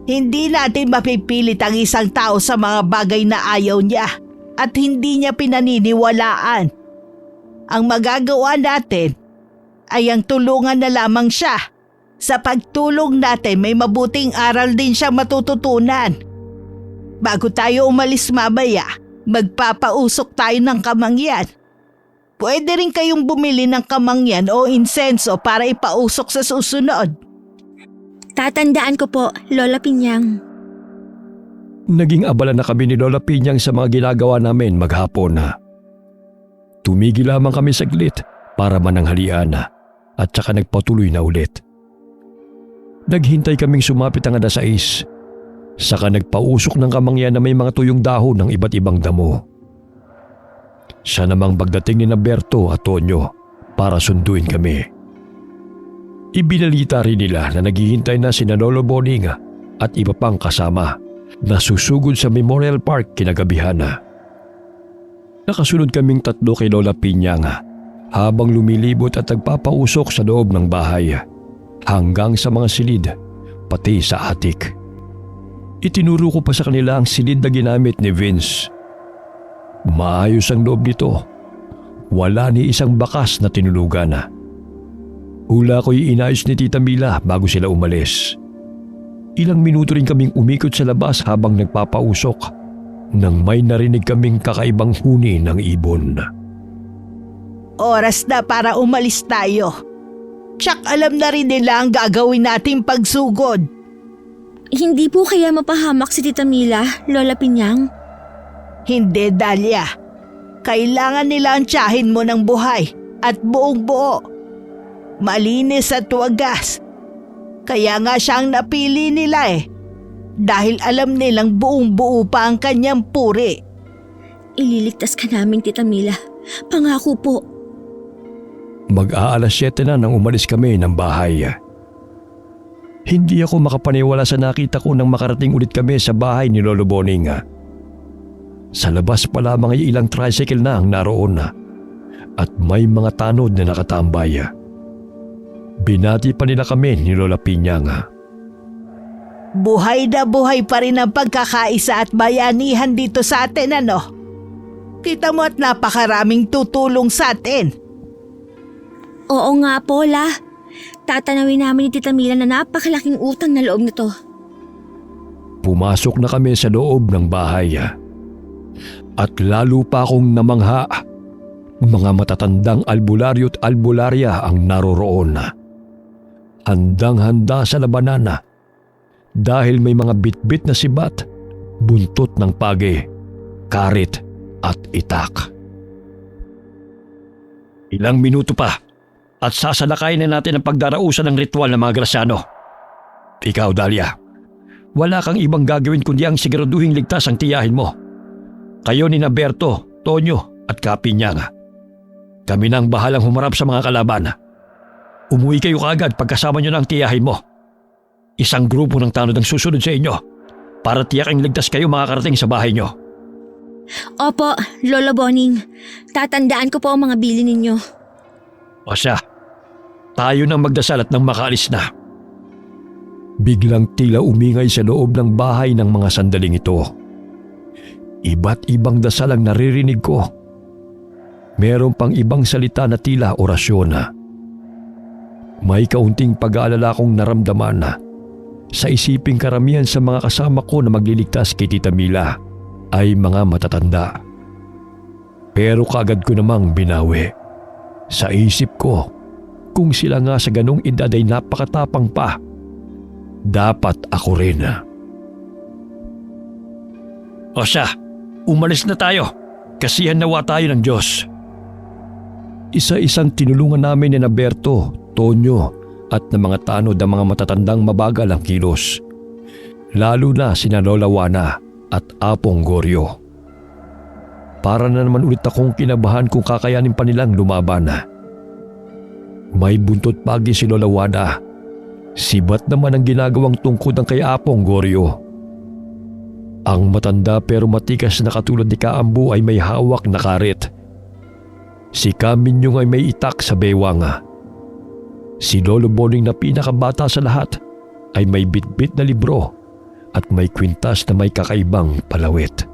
Hindi natin mapipilit ang isang tao sa mga bagay na ayaw niya at hindi niya pinaniniwalaan. Ang magagawa natin ay ang tulungan na lamang siya. Sa pagtulong natin may mabuting aral din siyang matututunan. Bago tayo umalis mamaya, magpapausok tayo ng kamangyan. Pwede rin kayong bumili ng kamangyan o insenso para ipausok sa susunod. Tatandaan ko po, Lola Pinyang. Naging abala na kami ni Lola Pinyang sa mga ginagawa namin maghapon. Tumigil lamang kami saglit para mananghalian at saka nagpatuloy na ulit. Naghintay kaming sumapit ang alas 6. Saka nagpausok ng kamangyan na may mga tuyong dahon ng iba't ibang damo. Siya namang pagdating ni Berto at Tonyo para sunduin kami. Ibinalita rin nila na naghihintay na sina Lolo Boning at iba pang kasama na susugod sa Memorial Park kinagabihan. Nakasunod kaming tatlo kay Lola Pinyang habang lumilibot at nagpapausok sa loob ng bahay hanggang sa mga silid pati sa atik. Itinuro ko pa sa kanila ang silid na ginamit ni Vince. Maayos ang loob nito. Wala ni isang bakas na tinulugan. Hula ko'y inayos ni Tita Mila bago sila umalis. Ilang minuto rin kaming umikot sa labas habang nagpapausok nang may narinig kaming kakaibang huni ng ibon. Oras na para umalis tayo. Tsak alam na rin nila ang gagawin nating pagsugod. Hindi po kaya mapahamak si Tita Mila, Lola Pinyang? Hindi, Dahlia. Kailangan nila ang tiyahin mo ng buhay at buong buo. Malinis at wagas. Kaya nga siyang napili nila dahil alam nilang buong buo pa ang kanyang puri. Ililigtas ka namin, Tita Mila. Pangako po. Mag-aalas 7 na nang umalis kami ng bahay. Hindi ako makapaniwala sa nakita ko nang makarating ulit kami sa bahay ni Lolo Boning. Sa labas pa lamang ay ilang tricycle na ang naroon at may mga tanod na nakatambay. Binati pa nila kami ni Lola Pinyang. Buhay na buhay pa rin ang pagkakaisa at bayanihan dito sa atin, ano? Kita mo at napakaraming tutulong sa atin. Oo nga po, La. Tatanawin namin ni Tita Mila na napakalaking utang na loob nito. Pumasok na kami sa loob ng bahay. At lalo pa akong namangha. Mga matatandang albularyo at albularya ang naroroon. Handang-handa sa labanan dahil may mga bitbit na sibat, buntot ng pagi, karit at itak. Ilang minuto pa at sasalakayin na natin ang pagdarausan ng ritual ng mga Graciano. Ikaw, Dahlia, wala kang ibang gagawin kundi ang siguraduhing ligtas ang tiyahin mo. Kayo ni Berto, Tonyo at Kapinyang. Kami nang bahalang humarap sa mga kalaban. Umuwi kayo kaagad pagkasama nyo ng tiyahin mo. Isang grupo ng tanod ang susunod sa inyo para tiyaking ligtas kayo makakarating sa bahay nyo. Opo, Lolo Boning. Tatandaan ko po ang mga bili ninyo. O siya, tayo nang magdasal at nang makaalis na. Biglang tila umingay sa loob ng bahay ng mga sandaling ito. Iba't ibang dasal ang naririnig ko. Meron pang ibang salita na tila orasyon. May kaunting pag-aalala kong naramdaman sa isiping karamihan sa mga kasama ko na magliligtas kay Tita Mila ay mga matatanda. Pero kaagad ko namang binawi. Sa isip ko, kung sila nga sa ganong edad ay napakatapang pa, dapat ako rin. O siya, umalis na tayo. Kasihan nawa tayo ng Diyos. Isa-isang tinulungan namin ni Berto, Tonyo at ng mga tanod ang mga matatandang mabagal ang kilos. Lalo na sina Lola Juana at Apong Goryo. Para na naman ulit akong kinabahan kung kakayanin pa nilang lumaban. May buntot pagi si Lola Juana. Sibat naman ang ginagawang tungkod ang kay Apong Goryo. Ang matanda pero matikas na katulad ni Kaambu ay may hawak na karit. Si Kaminyong ay may itak sa bewang. Si Lolo Boning na pinakabata sa lahat ay may bitbit na libro at may kwintas na may kakaibang palawit.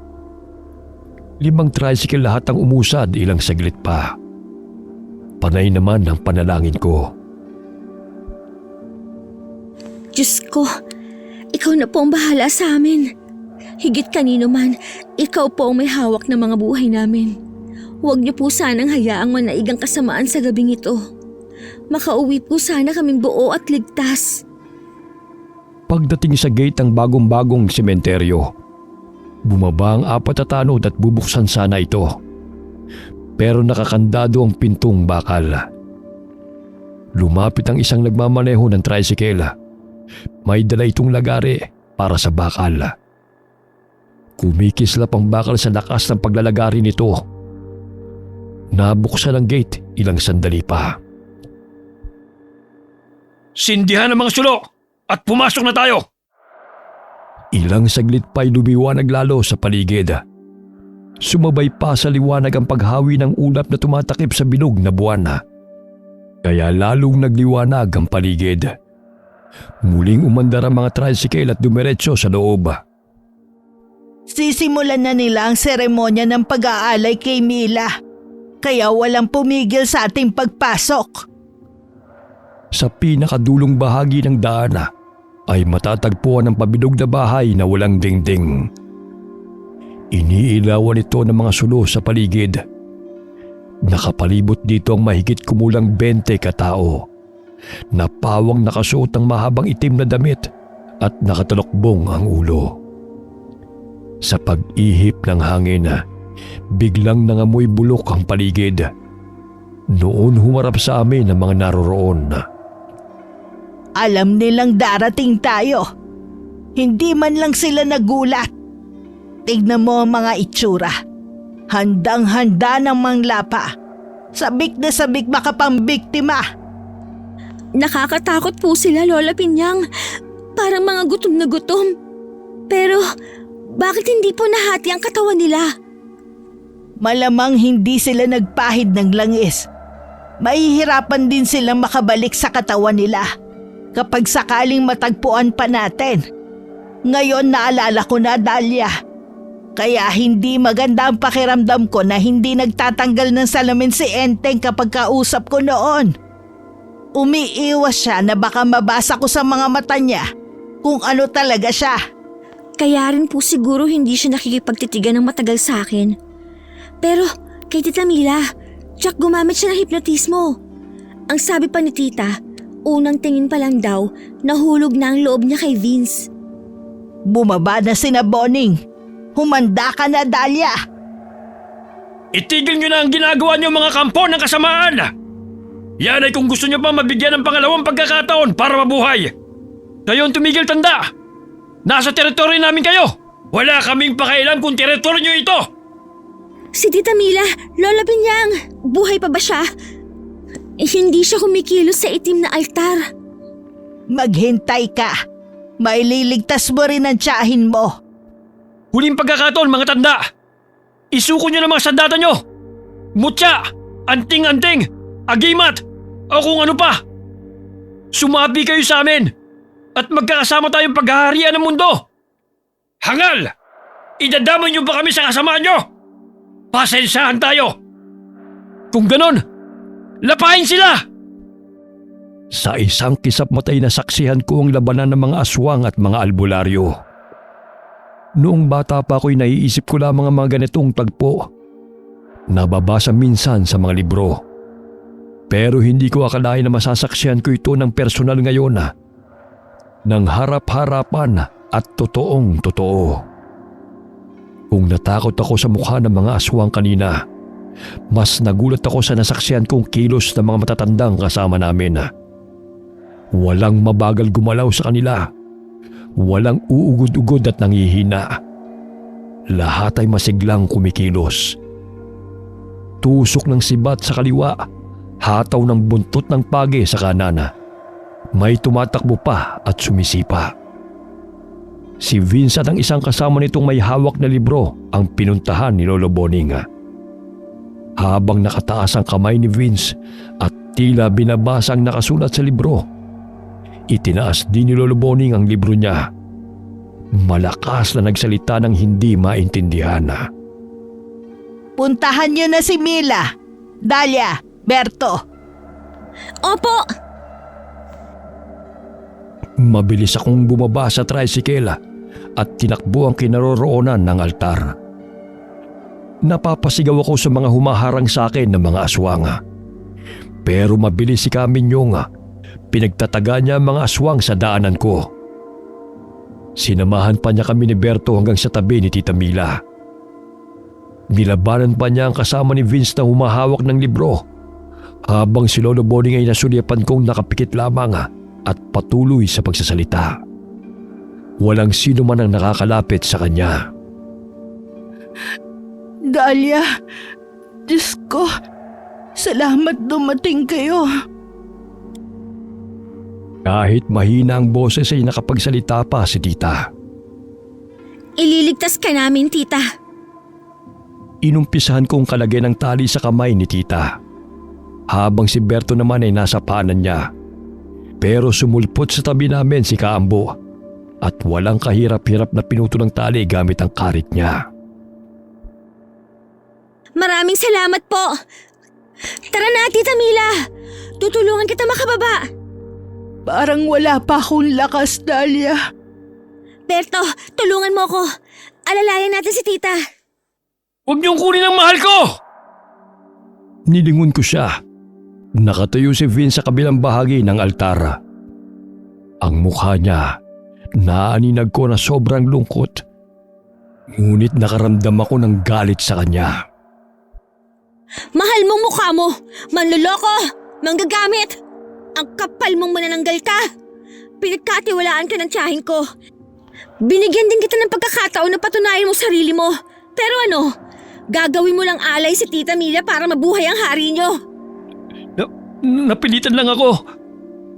5 tricycle lahat ang umusad ilang saglit pa. Panay naman ang panalangin ko. Diyos ko, ikaw na po ang bahala sa amin. Higit kanino man, ikaw po ang may hawak ng mga buhay namin. Huwag niyo po sanang hayaang manaigang kasamaan sa gabing ito. Makauwi po sana kaming buo at ligtas. Pagdating sa gate ng bagong-bagong sementeryo, bumaba ang 4 na tanod at bubuksan sana ito. Pero nakakandado ang pintong bakal. Lumapit ang isang nagmamaneho ng tricycle. May dala itong lagari para sa bakal. Kumikislap ang bakal sa lakas ng paglalagari nito. Nabuksan ang gate ilang sandali pa. Sindihan ang mga sulok at pumasok na tayo! Ilang saglit pa'y lumiwanag lalo sa paligid. Sumabay pa sa liwanag ang paghawi ng ulap na tumatakip sa bilog na buwan. Kaya lalong nagliwanag ang paligid. Muling umandar ang mga tricycle at dumiretso sa loob. Sisimulan na nila ang seremonya ng pag-aalay kay Mila. Kaya walang pumigil sa ating pagpasok. Sa pinakadulong bahagi ng daan ay matatagpuan ang pabilog na bahay na walang dingding. Iniilawan ito ng mga sulo sa paligid. Nakapalibot dito ang mahigit kumulang 20 katao. Napawang nakasuot ang mahabang itim na damit at nakatalokbong ang ulo. Sa pag-ihip ng hangin, biglang nangamoy bulok ang paligid. Noon humarap sa amin ang mga naroroon. Alam nilang darating tayo. Hindi man lang sila nagulat. Tignan mo ang mga itsura. Handang-handa ng manglapa. Sabik na sabik makapambiktima. Nakakatakot po sila, Lola Pinyang. Parang mga gutom na gutom. Pero bakit hindi po nahati ang katawan nila? Malamang hindi sila nagpahid ng langis. Mahihirapan din silang makabalik sa katawan nila kapag sakaling matagpuan pa natin. Ngayon naalala ko na, Dahlia. Kaya hindi maganda ang pakiramdam ko na hindi nagtatanggal ng salamin si Enteng kapag kausap ko noon. Umiiwas siya na baka mabasa ko sa mga mata niya kung ano talaga siya. Kaya rin po siguro hindi siya nakikipagtitigan ng matagal sa akin. Pero kay Tita Mila, tsak gumamit siya ng hipnotismo. Ang sabi pa ni Tita, unang tingin pa lang daw, nahulog na ang loob niya kay Vince. Bumaba na sina Boning. Humanda ka na, Dahlia. Itigil nyo na ang ginagawa nyo mga kampo ng kasamaan! Yan ay kung gusto nyo pa mabigyan ng pangalawang pagkakataon para mabuhay. Kayo tumigil, tanda! Nasa teritoryo namin kayo! Wala kaming pakialam kung teritoryo nyo ito! Si Tita Mila, Lola Pinyang, buhay pa ba siya? Hindi siya kumikilos sa itim na altar. Maghintay ka. May liligtas mo rin ang tiyahin mo. Huling pagkakataon mga tanda! Isuko nyo ng mga sandata nyo! Mutya! Anting-anting! Agimat! O kung ano pa! Sumabi kayo sa amin! At magkakasama tayong paghaharian ng mundo! Hangal! Idadamay nyo ba kami sa kasamaan nyo? Pasensyahan tayo! Kung ganon, lapain sila! Sa isang kisap matay na saksihan ko ang labanan ng mga aswang at mga albularyo. Noong bata pa ako'y naiisip ko lamang ang mga ganitong tagpo. Nababasa minsan sa mga libro. Pero hindi ko akalain na masasaksihan ko ito ng personal ngayon ng harap-harapan at totoong totoo. Kung natakot ako sa mukha ng mga aswang kanina, mas nagulat ako sa nasaksihan kong kilos ng mga matatandang kasama namin. Walang mabagal gumalaw sa kanila. Walang uugod-ugod at nangihina. Lahat ay masiglang kumikilos. Tusok ng sibat sa kaliwa, hataw ng buntot ng pagi sa kanan. May tumatakbo pa at sumisipa. Si Vince at ang isang kasama nitong may hawak na libro ang pinuntahan ni Lolo Boning. Habang nakataas ang kamay ni Vince at tila binabasa ang nakasulat sa libro, itinaas din ni Lolo Boning ang libro niya. Malakas na nagsalita ng hindi maintindihan. Puntahan niyo na si Mila, Dahlia, Berto. Opo! Mabilis akong bumaba sa tricycle at tinakbo ang kinaroroonan ng altar. Napapasigaw ako sa mga humaharang sa akin ng mga aswang. Pero mabilis si Kaminyong. Pinagtataga niya ang mga aswang sa daanan ko. Sinamahan pa niya kami ni Berto hanggang sa tabi ni Tita Mila. Nilabanan pa niya ang kasama ni Vince na humahawak ng libro, habang si Lolo Boning ay nasulyapan kong nakapikit lamang at patuloy sa pagsasalita. Walang sino man ang nakakalapit sa kanya. Dahlia, Diyos ko, salamat dumating kayo. Kahit mahina ang boses ay nakapagsalita pa si Tita. Ililigtas ka namin, Tita. Inumpisahan kong kalagyan ng tali sa kamay ni Tita, habang si Berto naman ay nasa paanan niya. Pero sumulpot sa tabi namin si Kaambo at walang kahirap-hirap na pinuto ng tali gamit ang karit niya. Maraming salamat po. Tara na, Tita Mila. Tutulungan kita makababa. Parang wala pa akong lakas, Dahlia. Berto, tulungan mo ko. Alalayan natin si Tita. Huwag niyong kunin ang mahal ko! Nilingon ko siya. Nakatayo si Vince sa kabilang bahagi ng altar. Ang mukha niya, naaninag ko na sobrang lungkot. Ngunit nakaramdam ako ng galit sa kanya. Mahal mong mukha mo! Manloloko! Manggagamit! Ang kapal mong manananggal ka! Pinagkatiwalaan ka ng tiyahin ko. Binigyan din kita ng pagkakataon na patunayan mo sarili mo. Pero ano, gagawin mo lang alay si Tita Mila para mabuhay ang hari niyo. Napilitan lang ako.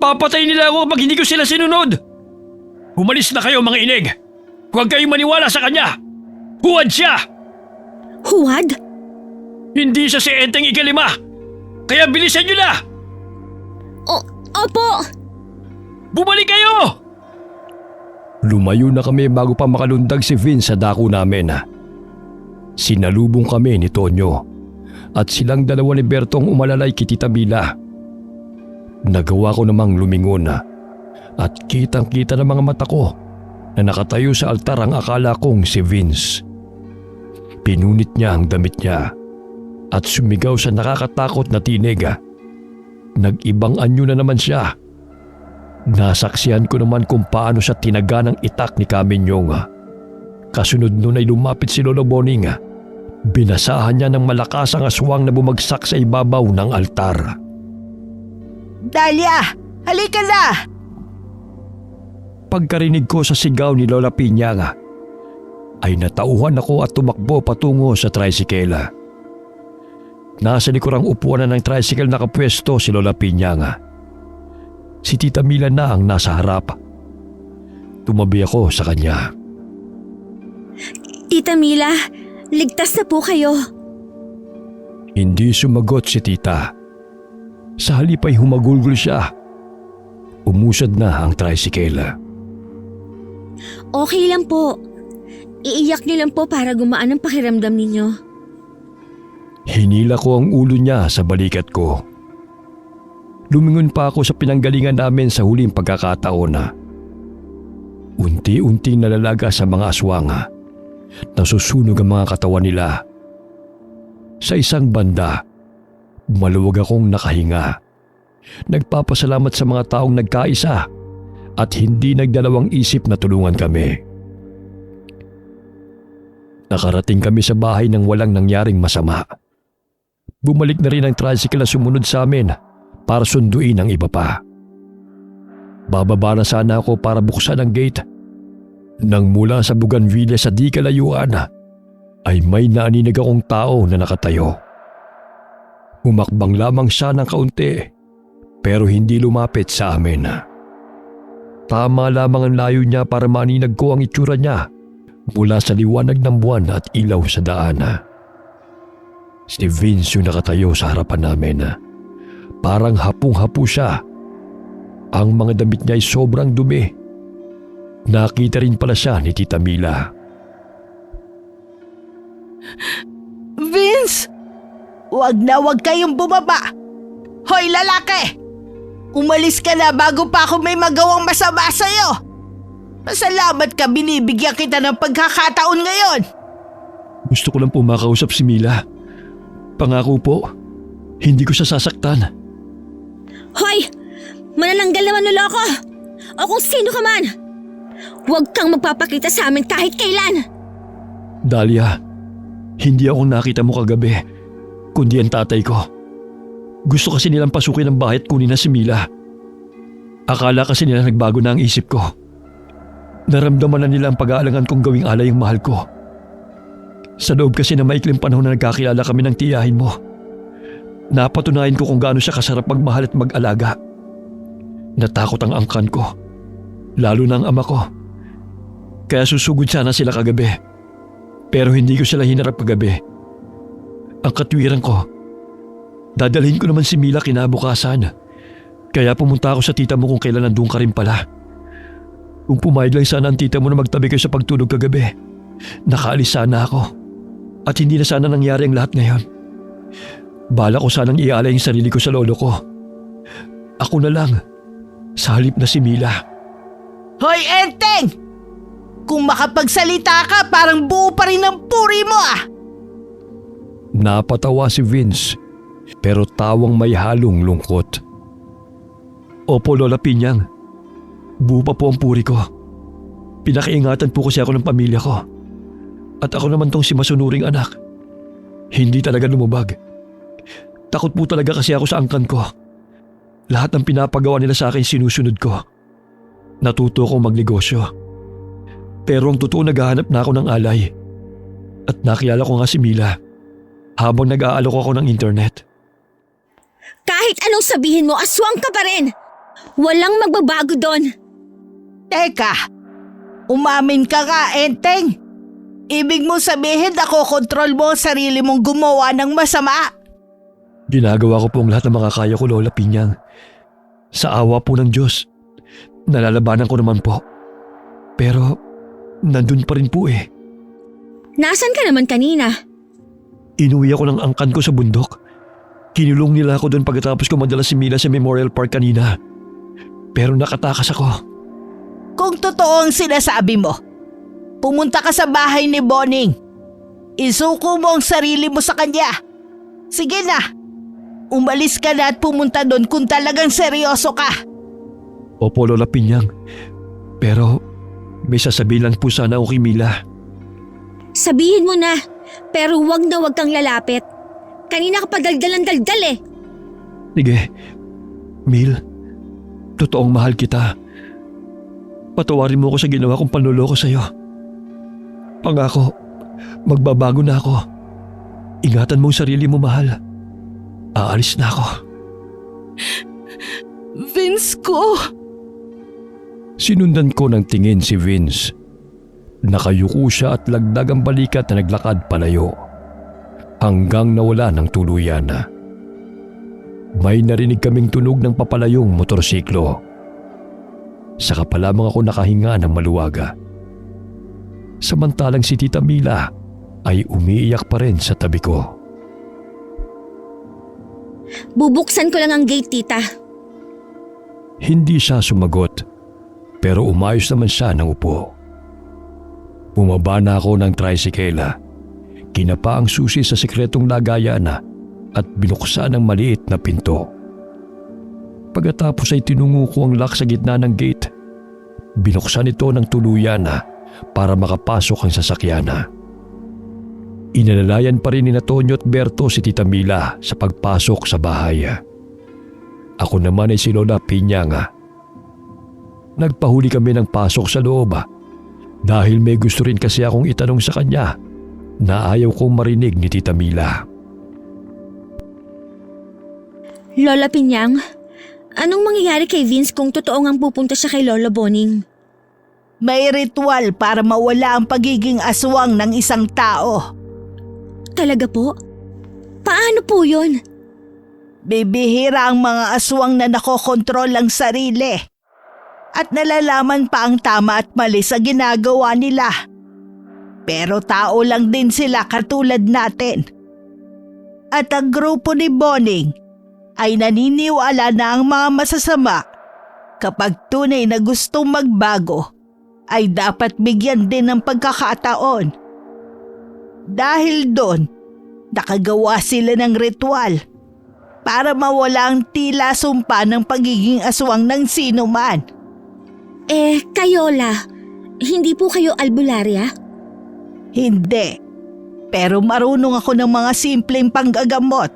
Papatay nila ako pag hindi ko sila sinunod! Umalis na kayo mga inig! Huwag kayong maniwala sa kanya! Huwad siya! Huwad? Hindi siya si Enteng Ikalima! Kaya bilisan nyo na! Opo! Bumalik kayo! Lumayo na kami bago pa makalundag si Vince sa dako namin. Sinalubong kami ni Tonyo at silang dalawa ni Bertong umalalay kay Tita Mila. Nagawa ko namang lumingon at kitang-kita ng mga mata ko na nakatayo sa altar ang akala kong si Vince. Pinunit niya ang damit niya at sumigaw sa nakakatakot na tinig. Nag-ibang anyo na naman siya. Nasaksihan ko naman kung paano siya tinaga ng itak ni Kaminyong. Kasunod nun ay lumapit si Lolo Boning. Binasahan niya ng malakas ang aswang na bumagsak sa ibabaw ng altar. Dahlia, halika na! Pagkarinig ko sa sigaw ni Lola Piñang, ay natauhan ako at tumakbo patungo sa tricycle. Nasa likurang upuan na ng tricycle nakapwesto si Lola Piñang. Si Tita Mila na ang nasa harap. Tumabi ako sa kanya. Tita Mila, ligtas na po kayo. Hindi sumagot si Tita. Sa halip ay humagulgol siya. Umusad na ang tricycle. Okay lang po. Iiyak niyo lang po para gumaan ang pakiramdam ninyo. Hinila ko ang ulo niya sa balikat ko. Lumingon pa ako sa pinanggalingan namin sa huling pagkakataon. Unti-unting nalalaga sa mga aswang. Nasusunog ang mga katawan nila. Sa isang banda, maluwag akong nakahinga. Nagpapasalamat sa mga taong nagkaisa at hindi nagdalawang isip na tulungan kami. Nakarating kami sa bahay nang walang nangyaring masama. Bumalik na rin ang tricycle na sumunod sa amin para sunduin ang iba pa. Bababa na sana ako para buksan ang gate nang mula sa Bougainvillea sa di kalayuan ay may naaninag akong tao na nakatayo. Humakbang lamang siya ng kaunti pero hindi lumapit sa amin. Tama lamang ang layo niya para maaninag ko ang itsura niya mula sa liwanag ng buwan at ilaw sa daan. Si Vince yung nakatayo sa harapan namin. Parang hapong-hapo siya. Ang mga damit niya ay sobrang dumi. Nakita rin pala siya ni Tita Mila. Vince! Wag kayong bumaba! Hoy lalaki! Umalis ka na bago pa ako may magawang masama sa'yo! Pasalamat ka, binibigyan kita ng pagkakataon ngayon! Gusto ko lang po makausap si Mila. Pangako po, hindi ko siya sasaktan. Hoy! Manananggal naman niloko! O kung sino ka man! Huwag kang magpapakita sa amin kahit kailan! Dahlia, hindi ako nakita mo kagabi, kundi ang tatay ko. Gusto kasi nilang pasukin ang bahay at kunin na si Mila. Akala kasi nila nagbago na ang isip ko. Naramdaman na nila ang pag-aalangan kong gawing alay ang mahal ko. Sa loob kasi na maikling panahon na nagkakilala kami ng tiyahin mo, napatunayan ko kung gaano siya kasarap magmahal at mag-alaga. Natakot ang angkan ko, lalo na ang ama ko. Kaya susugod sana sila kagabi. Pero hindi ko sila hinarap kagabi. Ang katwiran ko, dadalhin ko naman si Mila kinabukasan. Kaya pumunta ako sa tita mo kung kailan nandun ka rin pala. Kung pumayag lang sana ang tita mo na magtabi kayo sa pagtulog kagabi, nakaalis sana ako. At hindi na sana nangyari ang lahat ngayon. Bala ko sanang ialay ang sarili ko sa lolo ko. Ako na lang, sa halip na si Mila. Hoy Enteng! Kung makapagsalita ka, parang buo pa rin ang puri mo ah! Napatawa si Vince, pero tawang may halong lungkot. Opo, Lola Piñang. Buo pa po ang puri ko. Pinakiingatan po kasi ako ng pamilya ko. At ako naman tong si masunuring anak. Hindi talaga lumubag. Takot po talaga kasi ako sa angkan ko. Lahat ng pinapagawa nila sa akin sinusunod ko. Natuto akong magnegosyo. Pero ang totoo naghahanap na ako ng alay. At nakilala ko nga si Mila habang nag-aalok ako ng internet. Kahit anong sabihin mo, aswang ka pa rin! Walang magbabago doon. Teka, umamin ka nga, Enteng. Ibig mo sabihin ako kontrol mo ang sarili mong gumawa ng masama? Ginagawa ko po ang lahat ng makakaya ko, Lola Pinyang. Sa awa po ng Diyos, nalalabanan ko naman po. Pero, nandun pa rin po eh. Nasaan ka naman kanina? Inuwi ako ng angkan ko sa bundok. Kinulong nila ako doon pagkatapos ko madala si Mila sa Memorial Park kanina. Pero nakatakas ako. Kung totoo ang sinasabi mo, pumunta ka sa bahay ni Boning. Isuko mo ang sarili mo sa kanya. Sige na, umalis ka na at pumunta doon kung talagang seryoso ka. Opo, Lola Pinyang. Pero may sasabihin lang po sana ako kay Mila. Sabihin mo na, pero wag na wag kang lalapit. Kanina ka pa daldal ng daldal eh. Sige, Mil, totoong mahal kita. Patawarin mo ako sa ginawa kong panloloko sa'yo. Pangako, magbabago na ako. Ingatan mo ang sarili mo, mahal. Aalis na ako. Vince ko! Sinundan ko ng tingin si Vince. Nakayuko siya at lagdag ang balikat na naglakad palayo. Hanggang nawala ng tuluyan na. May narinig kaming tunog ng papalayong motorsiklo. Saka pa lamang ako nakahinga ng maluwaga. Samantalang si Tita Mila ay umiiyak pa rin sa tabi ko. Bubuksan ko lang ang gate, tita. Hindi siya sumagot, pero umayos naman siya ng upo. Bumaba na ako ng tricycle. Kinapa ang susi sa sikretong lagayan at binuksan ang maliit na pinto. Pagkatapos ay tinungo ko ang lock sa gitna ng gate. Binuksan ito ng tuluyan para makapasok ang sasakyan. Inalalayan pa rin ni Tonyo at Berto si Tita Mila sa pagpasok sa bahay. Ako naman ay si Lola Pinyang. Nagpahuli kami ng pasok sa loob dahil may gusto rin kasi akong itanong sa kanya na ayaw kong marinig ni Tita Mila. Lola Pinyang, anong mangyayari kay Vince kung totoo ngang pupunta siya kay Lola Boning? May ritual para mawala ang pagiging aswang ng isang tao. Talaga po? Paano po yun? Bibihira ang mga aswang na nakokontrol ang sarili. At nalalaman pa ang tama at mali sa ginagawa nila. Pero tao lang din sila katulad natin. At ang grupo ni Boning ay naniniwala na ang mga masasama kapag tunay na gustong magbago ay dapat bigyan din ng pagkakataon. Dahil doon, nakagawa sila ng ritual para mawala ang tila sumpa ng pagiging aswang ng sino man. Kayo hindi po kayo albularya? Hindi, pero marunong ako ng mga simpleng panggagamot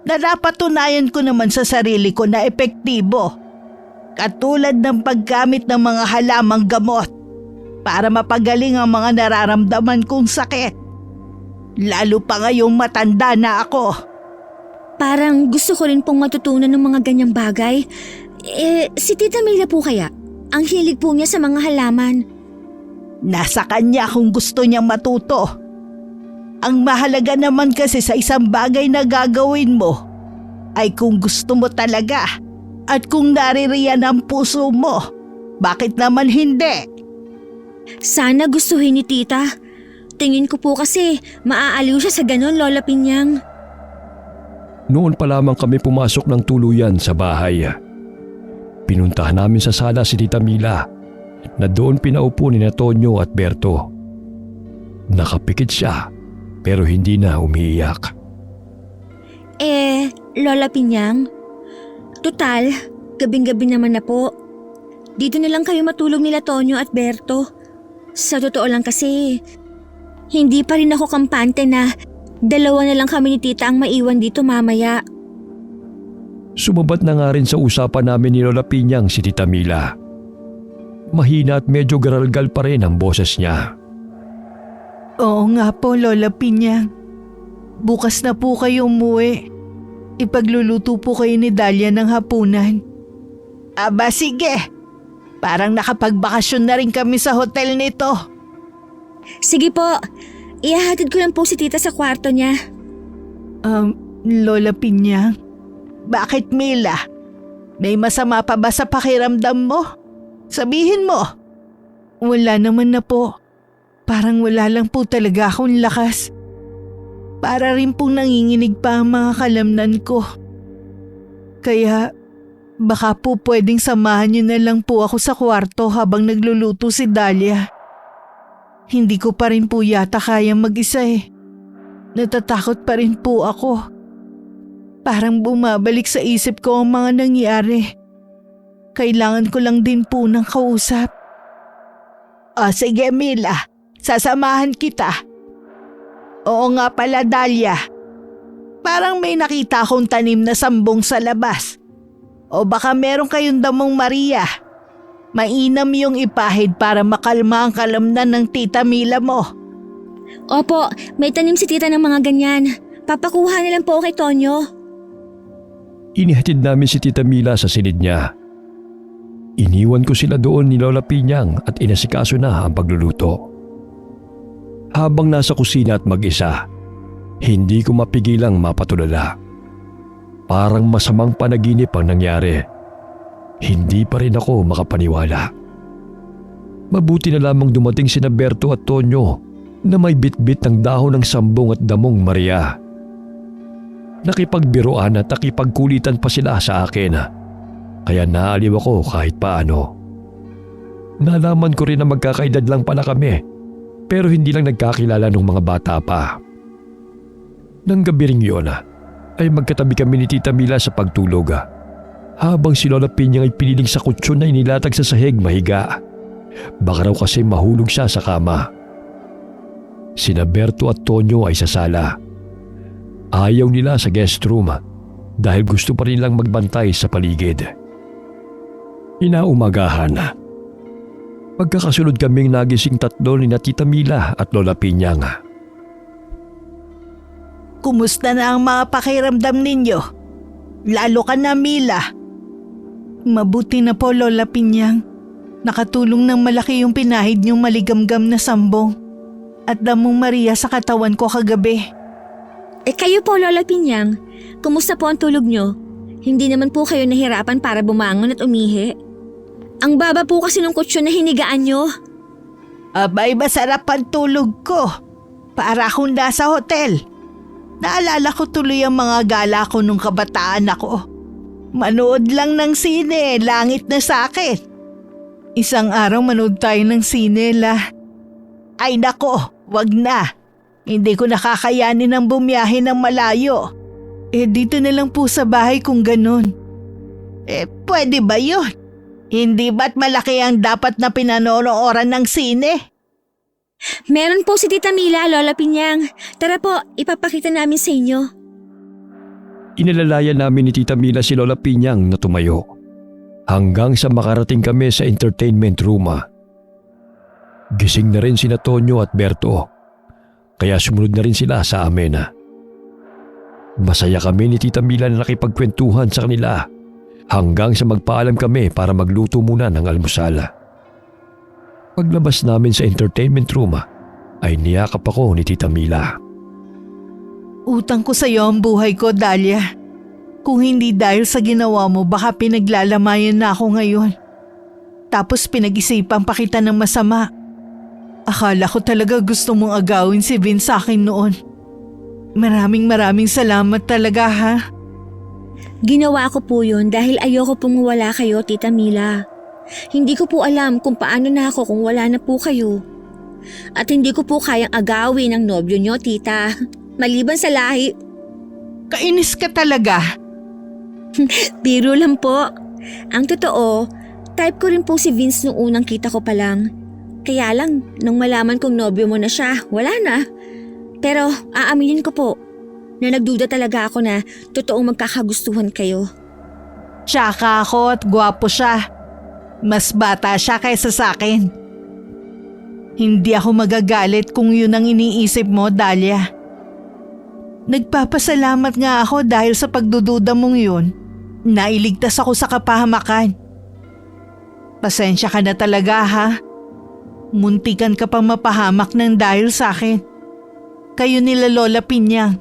na napatunayan ko naman sa sarili ko na epektibo. Katulad ng paggamit ng mga halamang gamot para mapagaling ang mga nararamdaman kong sakit. Lalo pa ngayong matanda na ako. Parang gusto ko rin pong matutunan ng mga ganyang bagay. Si Tita Mila po kaya? Ang hilig po niya sa mga halaman. Nasa kanya kung gusto niyang matuto. Ang mahalaga naman kasi sa isang bagay na gagawin mo ay kung gusto mo talaga at kung naririyan ang puso mo. Bakit naman hindi? Sana gustuhin ni Tita. Tingin ko po kasi maaaliw siya sa ganon, Lola Pinyang. Noon pa lamang kami pumasok ng tuluyan sa bahay. Pinuntahan namin sa sala si Tita Mila na doon pinaupo ni Tonyo at Berto. Nakapikit siya pero hindi na umiiyak. Lola Pinyang, total, gabing-gabi naman na po. Dito na lang kayo matulog nila Tonyo at Berto. Sa totoo lang kasi, hindi pa rin ako kampante na dalawa na lang kami ni Tita ang maiwan dito mamaya. Sumabat na nga rin sa usapan namin ni Lola Pinyang si Tita Mila. Mahina at medyo garalgal pa rin ang boses niya. Oo nga po, Lola Pinyang. Bukas na po kayo umuwi. Ipagluluto po kayo ni Dahlia ng hapunan. Aba sige, parang nakapagbakasyon na rin kami sa hotel nito. Sige po, ihahatid ko lang po si tita sa kwarto niya. Lola Pinyang, bakit Mila? May masama pa ba sa pakiramdam mo? Sabihin mo. Wala naman na po. Parang wala lang po talaga akong lakas. Para rin pong nanginginig pa ang mga kalamnan ko. Kaya baka po pwedeng samahan niyo na lang po ako sa kwarto habang nagluluto si Dahlia. Hindi ko pa rin po yata kayang mag-isa eh. Natatakot pa rin po ako. Parang bumabalik sa isip ko ang mga nangyari. Kailangan ko lang din po ng kausap. Sige Mila, sasamahan kita. Oo nga pala Dahlia. Parang may nakita akong tanim na sambong sa labas. O baka meron kayong damong Maria. Mainam yung ipahid para makalma ang kalamnan ng tita Mila mo. Opo, may tanim si tita ng mga ganyan. Papakuha na lang po kay Tonyo. Inihatid namin si Tita Mila sa silid niya. Iniwan ko sila doon ni Lola Pinyang at inasikaso na ang pagluluto. Habang nasa kusina at mag-isa, hindi ko mapigilang mapatulala. Parang masamang panaginip ang nangyari. Hindi pa rin ako makapaniwala. Mabuti na lamang dumating sina Berto at Tonyo na may bitbit ng dahon ng sambong at damong Maria. Nakipagbiruan at nakipagkulitan pa sila sa akin. Kaya naaliw ako kahit paano. Nalaman ko rin na magkakaedad lang pala kami, pero hindi lang nagkakilala ng mga bata pa. Nang gabi ring yun, ay magkatabi kami ni Tita Mila sa pagtulog. Habang si Lola Pinyang ay piniling sa kutsyon na inilatag sa sahig mahiga. Baka raw kasi mahulog siya sa kama. Sina Berto at Tonyo ay sa sala. Ayaw nila sa guest room dahil gusto pa rin lang magbantay sa paligid. Inaumagahan. Pagkakasunod kaming nagising tatlo ni Tita Mila at Lola Pinyang. Kumusta na ang mga pakiramdam ninyo? Lalo ka na Mila. Mabuti na po Lola Pinyang. Nakatulong ng malaki yung pinahid niyong maligamgam na sambong at damong Maria sa katawan ko kagabi. Kayo po, Lola Pinyang, kumusta po ang tulog nyo? Hindi naman po kayo nahirapan para bumangon at umihi. Ang baba po kasi ng kutsyon na hinigaan nyo. Abay, masarap ang tulog ko. Para akong nasa hotel. Naalala ko tuloy ang mga gala ko nung kabataan ako. Manood lang ng sine, langit na sa akin. Isang araw manood tayo ng sine, La. Ay nako, wag na. Hindi ko nakakayanin ang bumiyahe ng malayo. Dito na lang po sa bahay kung ganun. Pwede ba yun? Hindi ba't malaki ang dapat na pinanonooran ng sine? Meron po si Tita Mila, Lola Pinyang. Tara po, ipapakita namin sa inyo. Inalalayan namin ni Tita Mila si Lola Pinyang na tumayo. Hanggang sa makarating kami sa entertainment room. Gising na rin sina Tonyo at Berto. Kaya sumunod na rin sila sa amin. Masaya kami ni Tita Mila na nakipagkwentuhan sa kanila hanggang sa magpaalam kami para magluto muna ng almusal. Paglabas namin sa entertainment room ay niyakap ako ni Tita Mila. Utang ko sa iyo ang buhay ko, Dahlia. Kung hindi dahil sa ginawa mo, baka pinaglalamayan na ako ngayon. Tapos pinag-isipan pa kita ng masama. Akala ko talaga gusto mong agawin si Vince sa akin noon. Maraming salamat talaga ha. Ginawa ko po yun dahil ayoko pong wala kayo, Tita Mila. Hindi ko po alam kung paano na ako kung wala na po kayo. At hindi ko po kayang agawin ang nobyo nyo, Tita. Maliban sa lahi. Kainis ka talaga. Biro lang po. Ang totoo, type ko rin po si Vince nung unang kita ko pa lang. Kaya lang, nung malaman kong nobyo mo na siya, wala na. Pero aaminin ko po, na nagduda talaga ako na totoong magkakagustuhan kayo. Tsaka ako at gwapo siya. Mas bata siya kaysa sa akin. Hindi ako magagalit kung yun ang iniisip mo, Dahlia. Nagpapasalamat nga ako dahil sa pagdududa mong yun. Nailigtas ako sa kapahamakan. Pasensya ka na talaga ha. Muntikan ka pang mapahamak ng dahil sa akin. Kayo nila Lola Pinyang.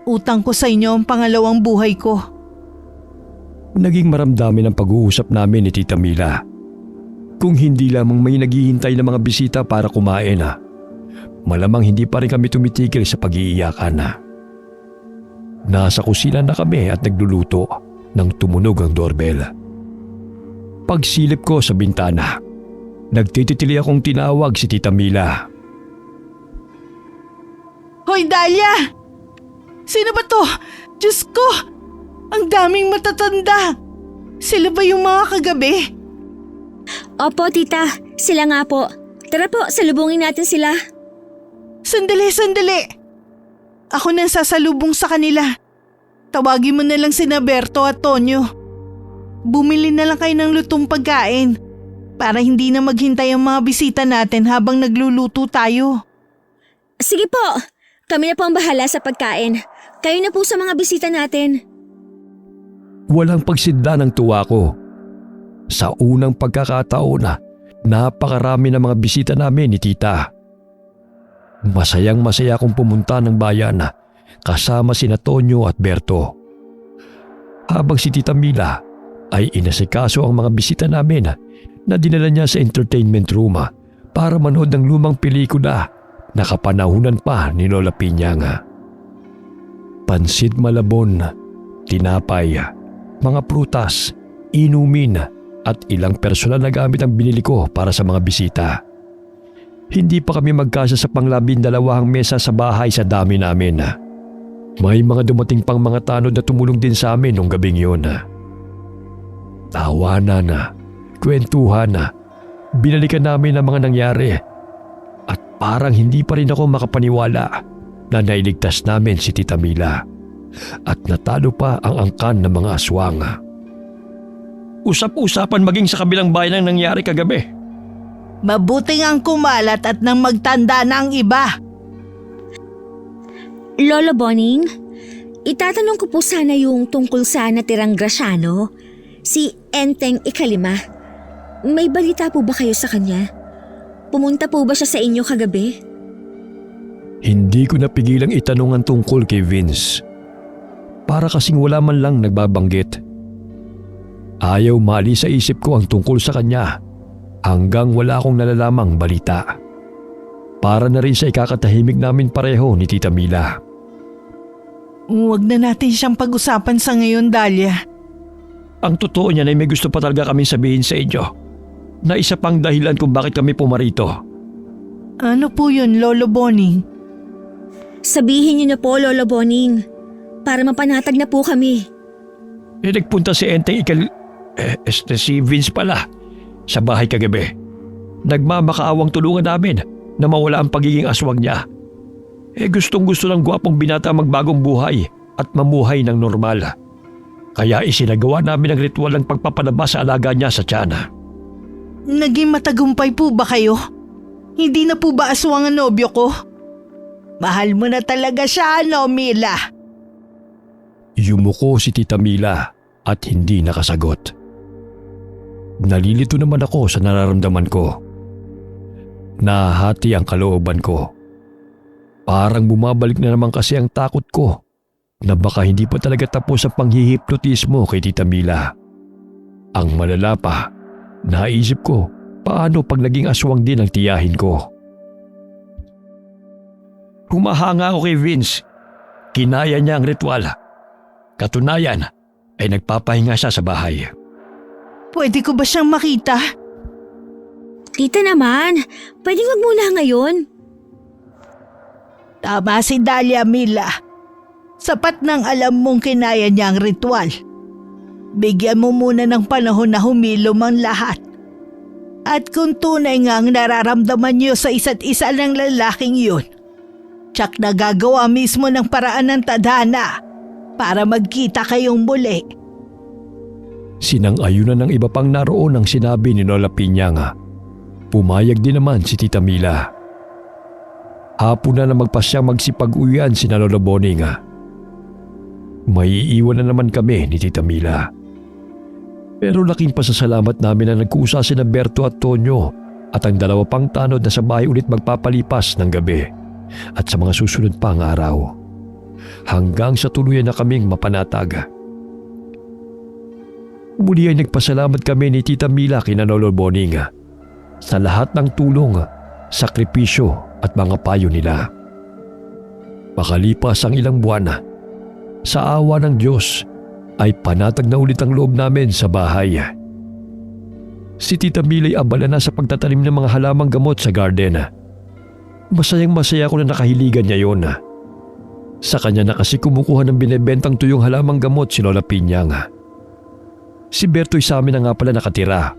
Utang ko sa inyo ang pangalawang buhay ko. Naging maramdamin ang pag-uusap namin ni Tita Mila. Kung hindi lamang may naghihintay na mga bisita para kumain malamang hindi pa rin kami tumitigil sa pag-iiyakan Nasa kusina na kami at nagluluto nang tumunog ang doorbell. Pagsilip ko sa bintana, nagtitili akong tinawag si Tita Mila. Hoy Dahlia! Sino ba to? Diyos ko! Ang daming matatanda! Sila ba yung mga kagabi? Opo, tita. Sila nga po. Tara po, salubungin natin sila. Sandali! Ako nang sasalubong sa kanila. Tawagin mo na lang sina Berto at Tonyo. Bumili na lang kayo ng lutong pagkain para hindi na maghintay ang mga bisita natin habang nagluluto tayo. Sige po. Kami na po ang bahala sa pagkain. Kayo na po sa mga bisita natin. Walang pagsidla ng tuwa ko. Sa unang pagkakataon napakarami ng mga bisita namin ni Tita. Masayang masaya akong pumunta ng bayan kasama sina Tonyo at Berto. Habang si Tita Mila ay inasikaso ang mga bisita namin na dinala niya sa entertainment room para manood ng lumang pelikula na kapanahunan pa ni Lola Pinyang. Pansit malabon, tinapay, mga prutas, inumin at ilang personal na gamit ang binili ko para sa mga bisita. Hindi pa kami magkasya sa pang-12 mesa sa bahay sa dami namin. May mga dumating pang mga tanod na tumulong din sa amin nung gabing yun. Tawanan kwentuhan binalikan namin ang mga nangyari at parang hindi pa rin ako makapaniwala na nailigtas namin si Tita Mila at natalo pa ang angkan ng mga aswang. Usap-usapan maging sa kabilang bayan ang nangyari kagabi. Mabuting ang kumalat at nang magtanda na ang iba. Lolo Boning, itatanong ko po sana yung tungkol sa natirang Graciano, si Enteng Ikalima. May balita po ba kayo sa kanya? Pumunta po ba siya sa inyo kagabi? Hindi ko napigilang itanong ang tungkol kay Vince. Para kasing wala man lang nagbabanggit. Ayaw mali sa isip ko ang tungkol sa kanya hanggang wala akong nalalamang balita. Para na rin sa ikakatahimik namin pareho ni Tita Mila. Huwag na natin siyang pag-usapan sa ngayon, Dahlia. Ang totoo niyan ay may gusto pa talaga kami sabihin sa inyo na isa pang dahilan kung bakit kami pumarito. Ano po yun, Lolo Boning? Sabihin niyo na po, Lolo Boning, para mapanatag na po kami. Nagpunta si Enteng si Vince pala sa bahay kagabi. Nagmamakaawang tulungan namin na mawala ang pagiging aswang niya. Gustong gusto ng gwapong binata magbagong buhay at mamuhay ng normal. Kaya isinagawa namin ang ritual ng pagpapalabas sa alaga niya sa tiyan. Naging matagumpay po ba kayo? Hindi na po ba aswang ang nobyo ko? Mahal mo na talaga siya, no, Mila? Yumuko si Tita Mila at hindi nakasagot. Nalilito naman ako sa nararamdaman ko. Nahati ang kalooban ko. Parang bumabalik na naman kasi ang takot ko na baka hindi pa talaga tapos ang panghihipnotismo kay Tita Mila. Ang malala pa, naisip ko paano pag naging aswang din ang tiyahin ko. Humahanga ako kay Vince. Kinaya niya ang ritual. Katunayan ay nagpapahinga siya sa bahay. Pwede ko ba siyang makita? Tita naman, pwedeng wag muna ngayon. Tama si Dahlia, Mila. Sapat nang alam mong kinaya niya ang ritual. Bigyan mo muna ng panahon na humilom ang lahat. At kung tunay nga ang nararamdaman niyo sa isa't isa ng lalaking yun, tsak nagagawa mismo ng paraan ng tadhana para magkita kayong muli. Sinang-ayunan ng iba pang naroon ang sinabi ni Lola Pinyang. Pumayag din naman si Tita Mila. Hapon na magpasyang magsipag-uwian si Lolo Boning. May iiwan na naman kami ni Tita Mila. Pero laking pasasalamat namin na nagkusa sina Berto at Tonyo at ang dalawa pang tanod na sa bahay ulit magpapalipas ng gabi at sa mga susunod pang araw. Hanggang sa tuluyan na kaming mapanatag. Muli ay nagpasalamat kami ni Tita Mila kina Lolo Boning sa lahat ng tulong, sakripisyo at mga payo nila. Makalipas ang ilang buwan, sa awa ng Diyos ay panatag na ulit ang loob namin sa bahay. Si Tita Mila ay abala na sa pagtatanim ng mga halamang gamot sa garden. Masayang masaya ko na nakahiligan niya yon. Sa kanya na kasi kumukuha ng binebentang tuyong halamang gamot si Lola Pinyang. Si Berto'y sa amin na nga pala nakatira.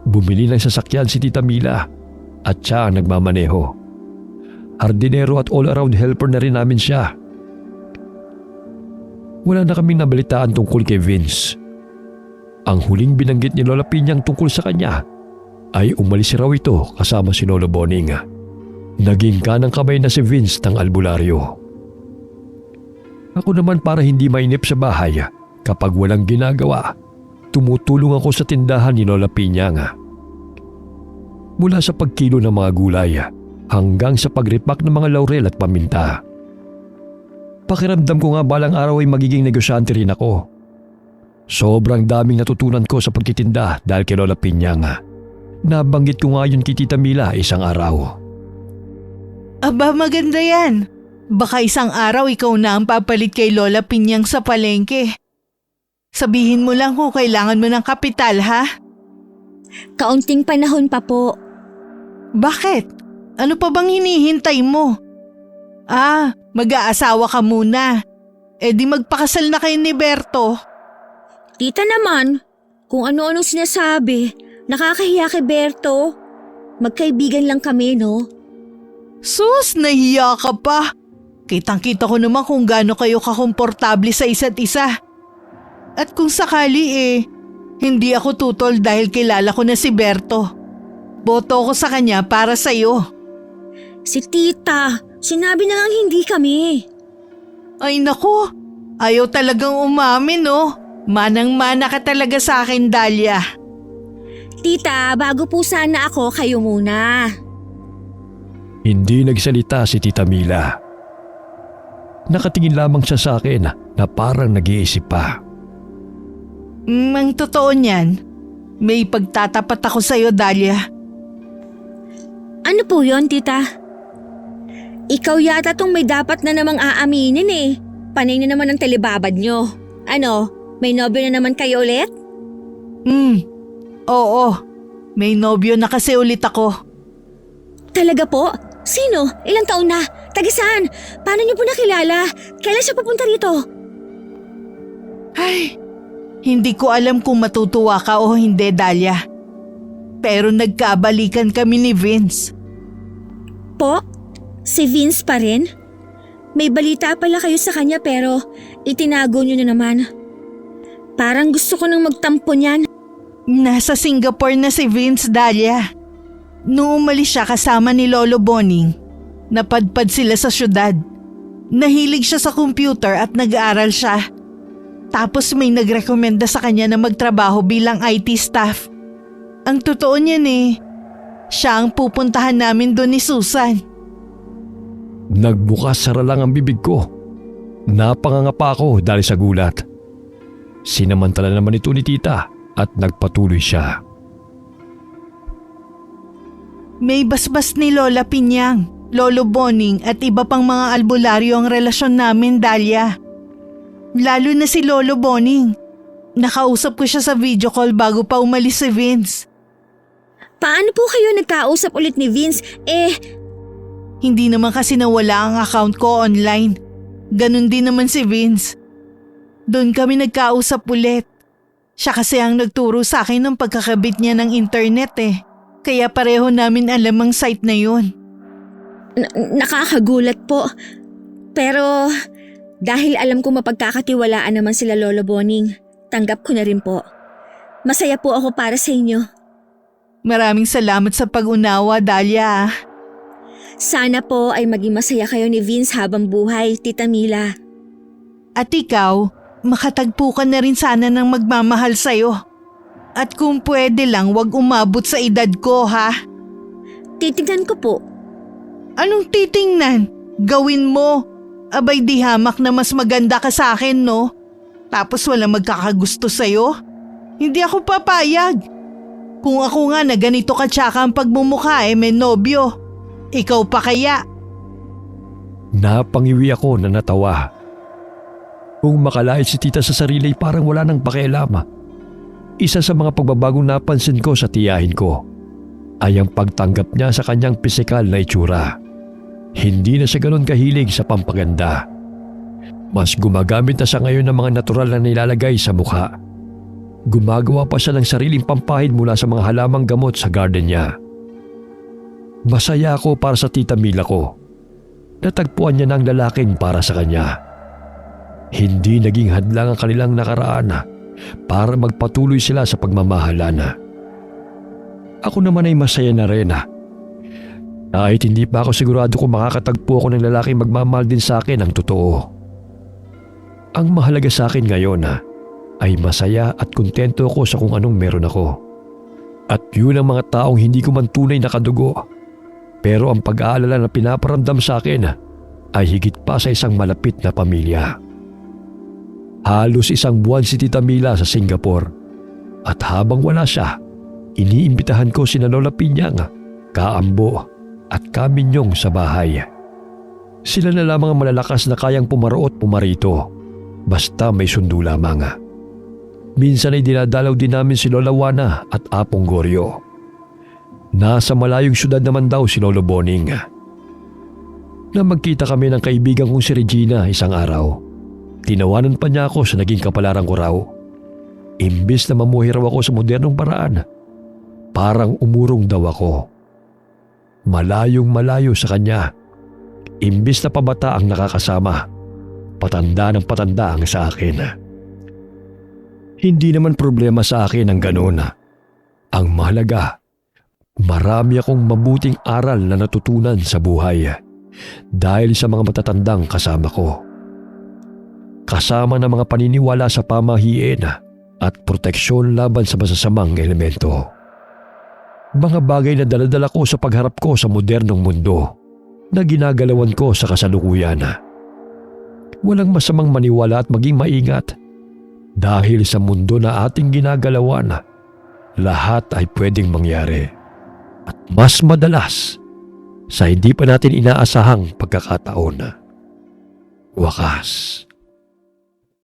Bumili ng sasakyan si Tita Mila at siya ang nagmamaneho. Hardinero at all-around helper na rin namin siya. Wala na kaming nabalitaan tungkol kay Vince. Ang huling binanggit ni Lola Pinyang tungkol sa kanya ay umalis raw ito kasama si Lolo Boning. Naging kanang kamay na si Vince ng albularyo. Ako naman para hindi mainip sa bahay kapag walang ginagawa, tumutulong ako sa tindahan ni Lola Pinyang. Mula sa pagkilo ng mga gulay hanggang sa pagripak ng mga laurel at paminta. Pakiramdam ko nga balang araw ay magiging negosyante rin ako. Sobrang daming natutunan ko sa pagtitinda dahil kay Lola Pinyang. Nabanggit ko nga yun kay Tita Mila isang araw. Aba, maganda yan. Baka isang araw ikaw na ang papalit kay Lola Pinyang sa palengke. Sabihin mo lang kung kailangan mo ng kapital, ha? Kaunting panahon pa po. Bakit? Ano pa bang hinihintay mo? Mag-aasawa ka muna. Eh di magpakasal na kayo ni Berto. Tita naman, kung ano-anong sinasabi, nakakahiya kay Berto. Magkaibigan lang kami, no? Sus, nahiya ka pa. Kitang-kita ko naman kung gaano kayo kakomportable sa isa't isa. At kung sakali hindi ako tutol dahil kilala ko na si Berto. Boto ko sa kanya para sa'yo. Si Tita, sinabi na ngang hindi kami. Ay naku, ayaw talagang umamin, no? Manang-mana ka talaga sa akin, Dahlia. Tita, bago po sana ako, kayo muna. Hindi nagsalita si Tita Mila. Nakatingin lamang siya sa akin na parang nag-iisip pa. Ang totoo niyan, may pagtatapat ako sa'yo, Dahlia. Ano po yon, Tita? Ikaw yata tong may dapat na namang aaminin eh. Panay na naman ang talibabad nyo. Ano, may nobyo na naman kayo ulit? Oo. May nobyo na kasi ulit ako. Talaga po? Sino? Ilang taon na? Taga-saan? Paano niyo po nakilala? Kailan siya papunta rito? Ay, hindi ko alam kung matutuwa ka o hindi, Dahlia. Pero nagkabalikan kami ni Vince. Po? Si Vince pa rin? May balita pala kayo sa kanya pero itinago niyo na naman. Parang gusto ko nang magtampo niyan. Nasa Singapore na si Vince, Dahlia. Noong umalis siya kasama ni Lolo Boning, napadpad sila sa syudad. Nahilig siya sa computer at nag-aaral siya. Tapos may nagrekomenda sa kanya na magtrabaho bilang IT staff. Ang totoo niyan siya ang pupuntahan namin doon ni Susan. Nagbukas sara lang ang bibig ko. Napangangapa ako dahil sa gulat. Sinamantala naman ito ni Tita at nagpatuloy siya. May basbas ni Lola Pinyang, Lolo Boning at iba pang mga albularyo ang relasyon namin, Dahlia. Lalo na si Lolo Boning. Nakausap ko siya sa video call bago pa umalis si Vince. Paano po kayo nagkausap ulit ni Vince? Hindi naman kasi nawala ang account ko online. Ganon din naman si Vince. Doon kami nagkausap ulit. Siya kasi ang nagturo sa akin ng pagkakabit niya ng internet Kaya pareho namin alam ang site na yun. Nakakagulat po. Pero dahil alam ko mapagkakatiwalaan naman sila Lolo Boning, tanggap ko na rin po. Masaya po ako para sa inyo. Maraming salamat sa pag-unawa, Dahlia. Sana po ay maging masaya kayo ni Vince habang buhay, Tita Mila. At ikaw, makatagpo ka na rin sana ng magmamahal sa'yo. At kung pwede lang, wag umabot sa edad ko, ha? Titignan ko po. Anong titingnan? Gawin mo. Abay di hamak na mas maganda ka sa akin, no? Tapos wala magkakagusto sa'yo? Hindi ako papayag. Kung ako nga na ganito ka tsaka ang pagmumukha may nobyo. Ikaw pa kaya? Napangiwi ako na natawa. Kung makalait si tita sa sarili parang wala nang pakialam. Isa sa mga pagbabagong napansin ko sa tiyahin ko ay ang pagtanggap niya sa kanyang pisikal na itsura. Hindi na siya ganoon kahilig sa pampaganda. Mas gumagamit na siya ngayon ng mga natural na nilalagay sa mukha. Gumagawa pa siya ng sariling pampahid mula sa mga halamang gamot sa garden niya. Masaya ako para sa tita Mila ko. Natagpuan niya ng lalaking para sa kanya. Hindi naging hadlang ang kanilang nakaraan para magpatuloy sila sa pagmamahalan. Ako naman ay masaya na rin. Kahit hindi pa ako sigurado kung makakatagpo ako ng lalaking magmamahal din sa akin ng totoo. Ang mahalaga sa akin ngayon ay masaya at kontento ako sa kung anong meron ako. At yun ang mga taong hindi ko man tunay na kadugo. Pero ang pag-aalala na pinaparamdam sa akin ay higit pa sa isang malapit na pamilya. Halos 1 buwan si Tita Mila sa Singapore. At habang wala siya, iniimbitahan ko si Lola Pinyang, Kaambo at Kaminyong sa bahay. Sila na lamang ang malalakas na kayang pumaroot pumarito. Basta may sundo lamang. Minsan ay dinadalaw din namin si Lola Wana at Apong Goryo. Nasa malayong syudad naman daw si Lolo Boning. Na magkita kami ng kaibigan kong si Regina isang araw. Tinawanan pa niya ako sa naging kapalaran ko raw. Imbis na mamuhi raw ako sa modernong paraan, parang umurong daw ako. Malayong malayo sa kanya. Imbis na pabata ang nakakasama, patanda ng patanda ang sa akin. Hindi naman problema sa akin ang ganoon. Ang mahalaga, marami akong mabuting aral na natutunan sa buhay dahil sa mga matatandang kasama ko. Kasama ng mga paniniwala sa pamahiin at proteksyon laban sa masasamang elemento. Mga bagay na daladala ko sa pagharap ko sa modernong mundo na ginagalawan ko sa kasalukuyan. Walang masamang maniwala at maging maingat dahil sa mundo na ating ginagalawan, lahat ay pwedeng mangyari. At mas madalas sa hindi pa natin inaasahang pagkakataon. Wakas.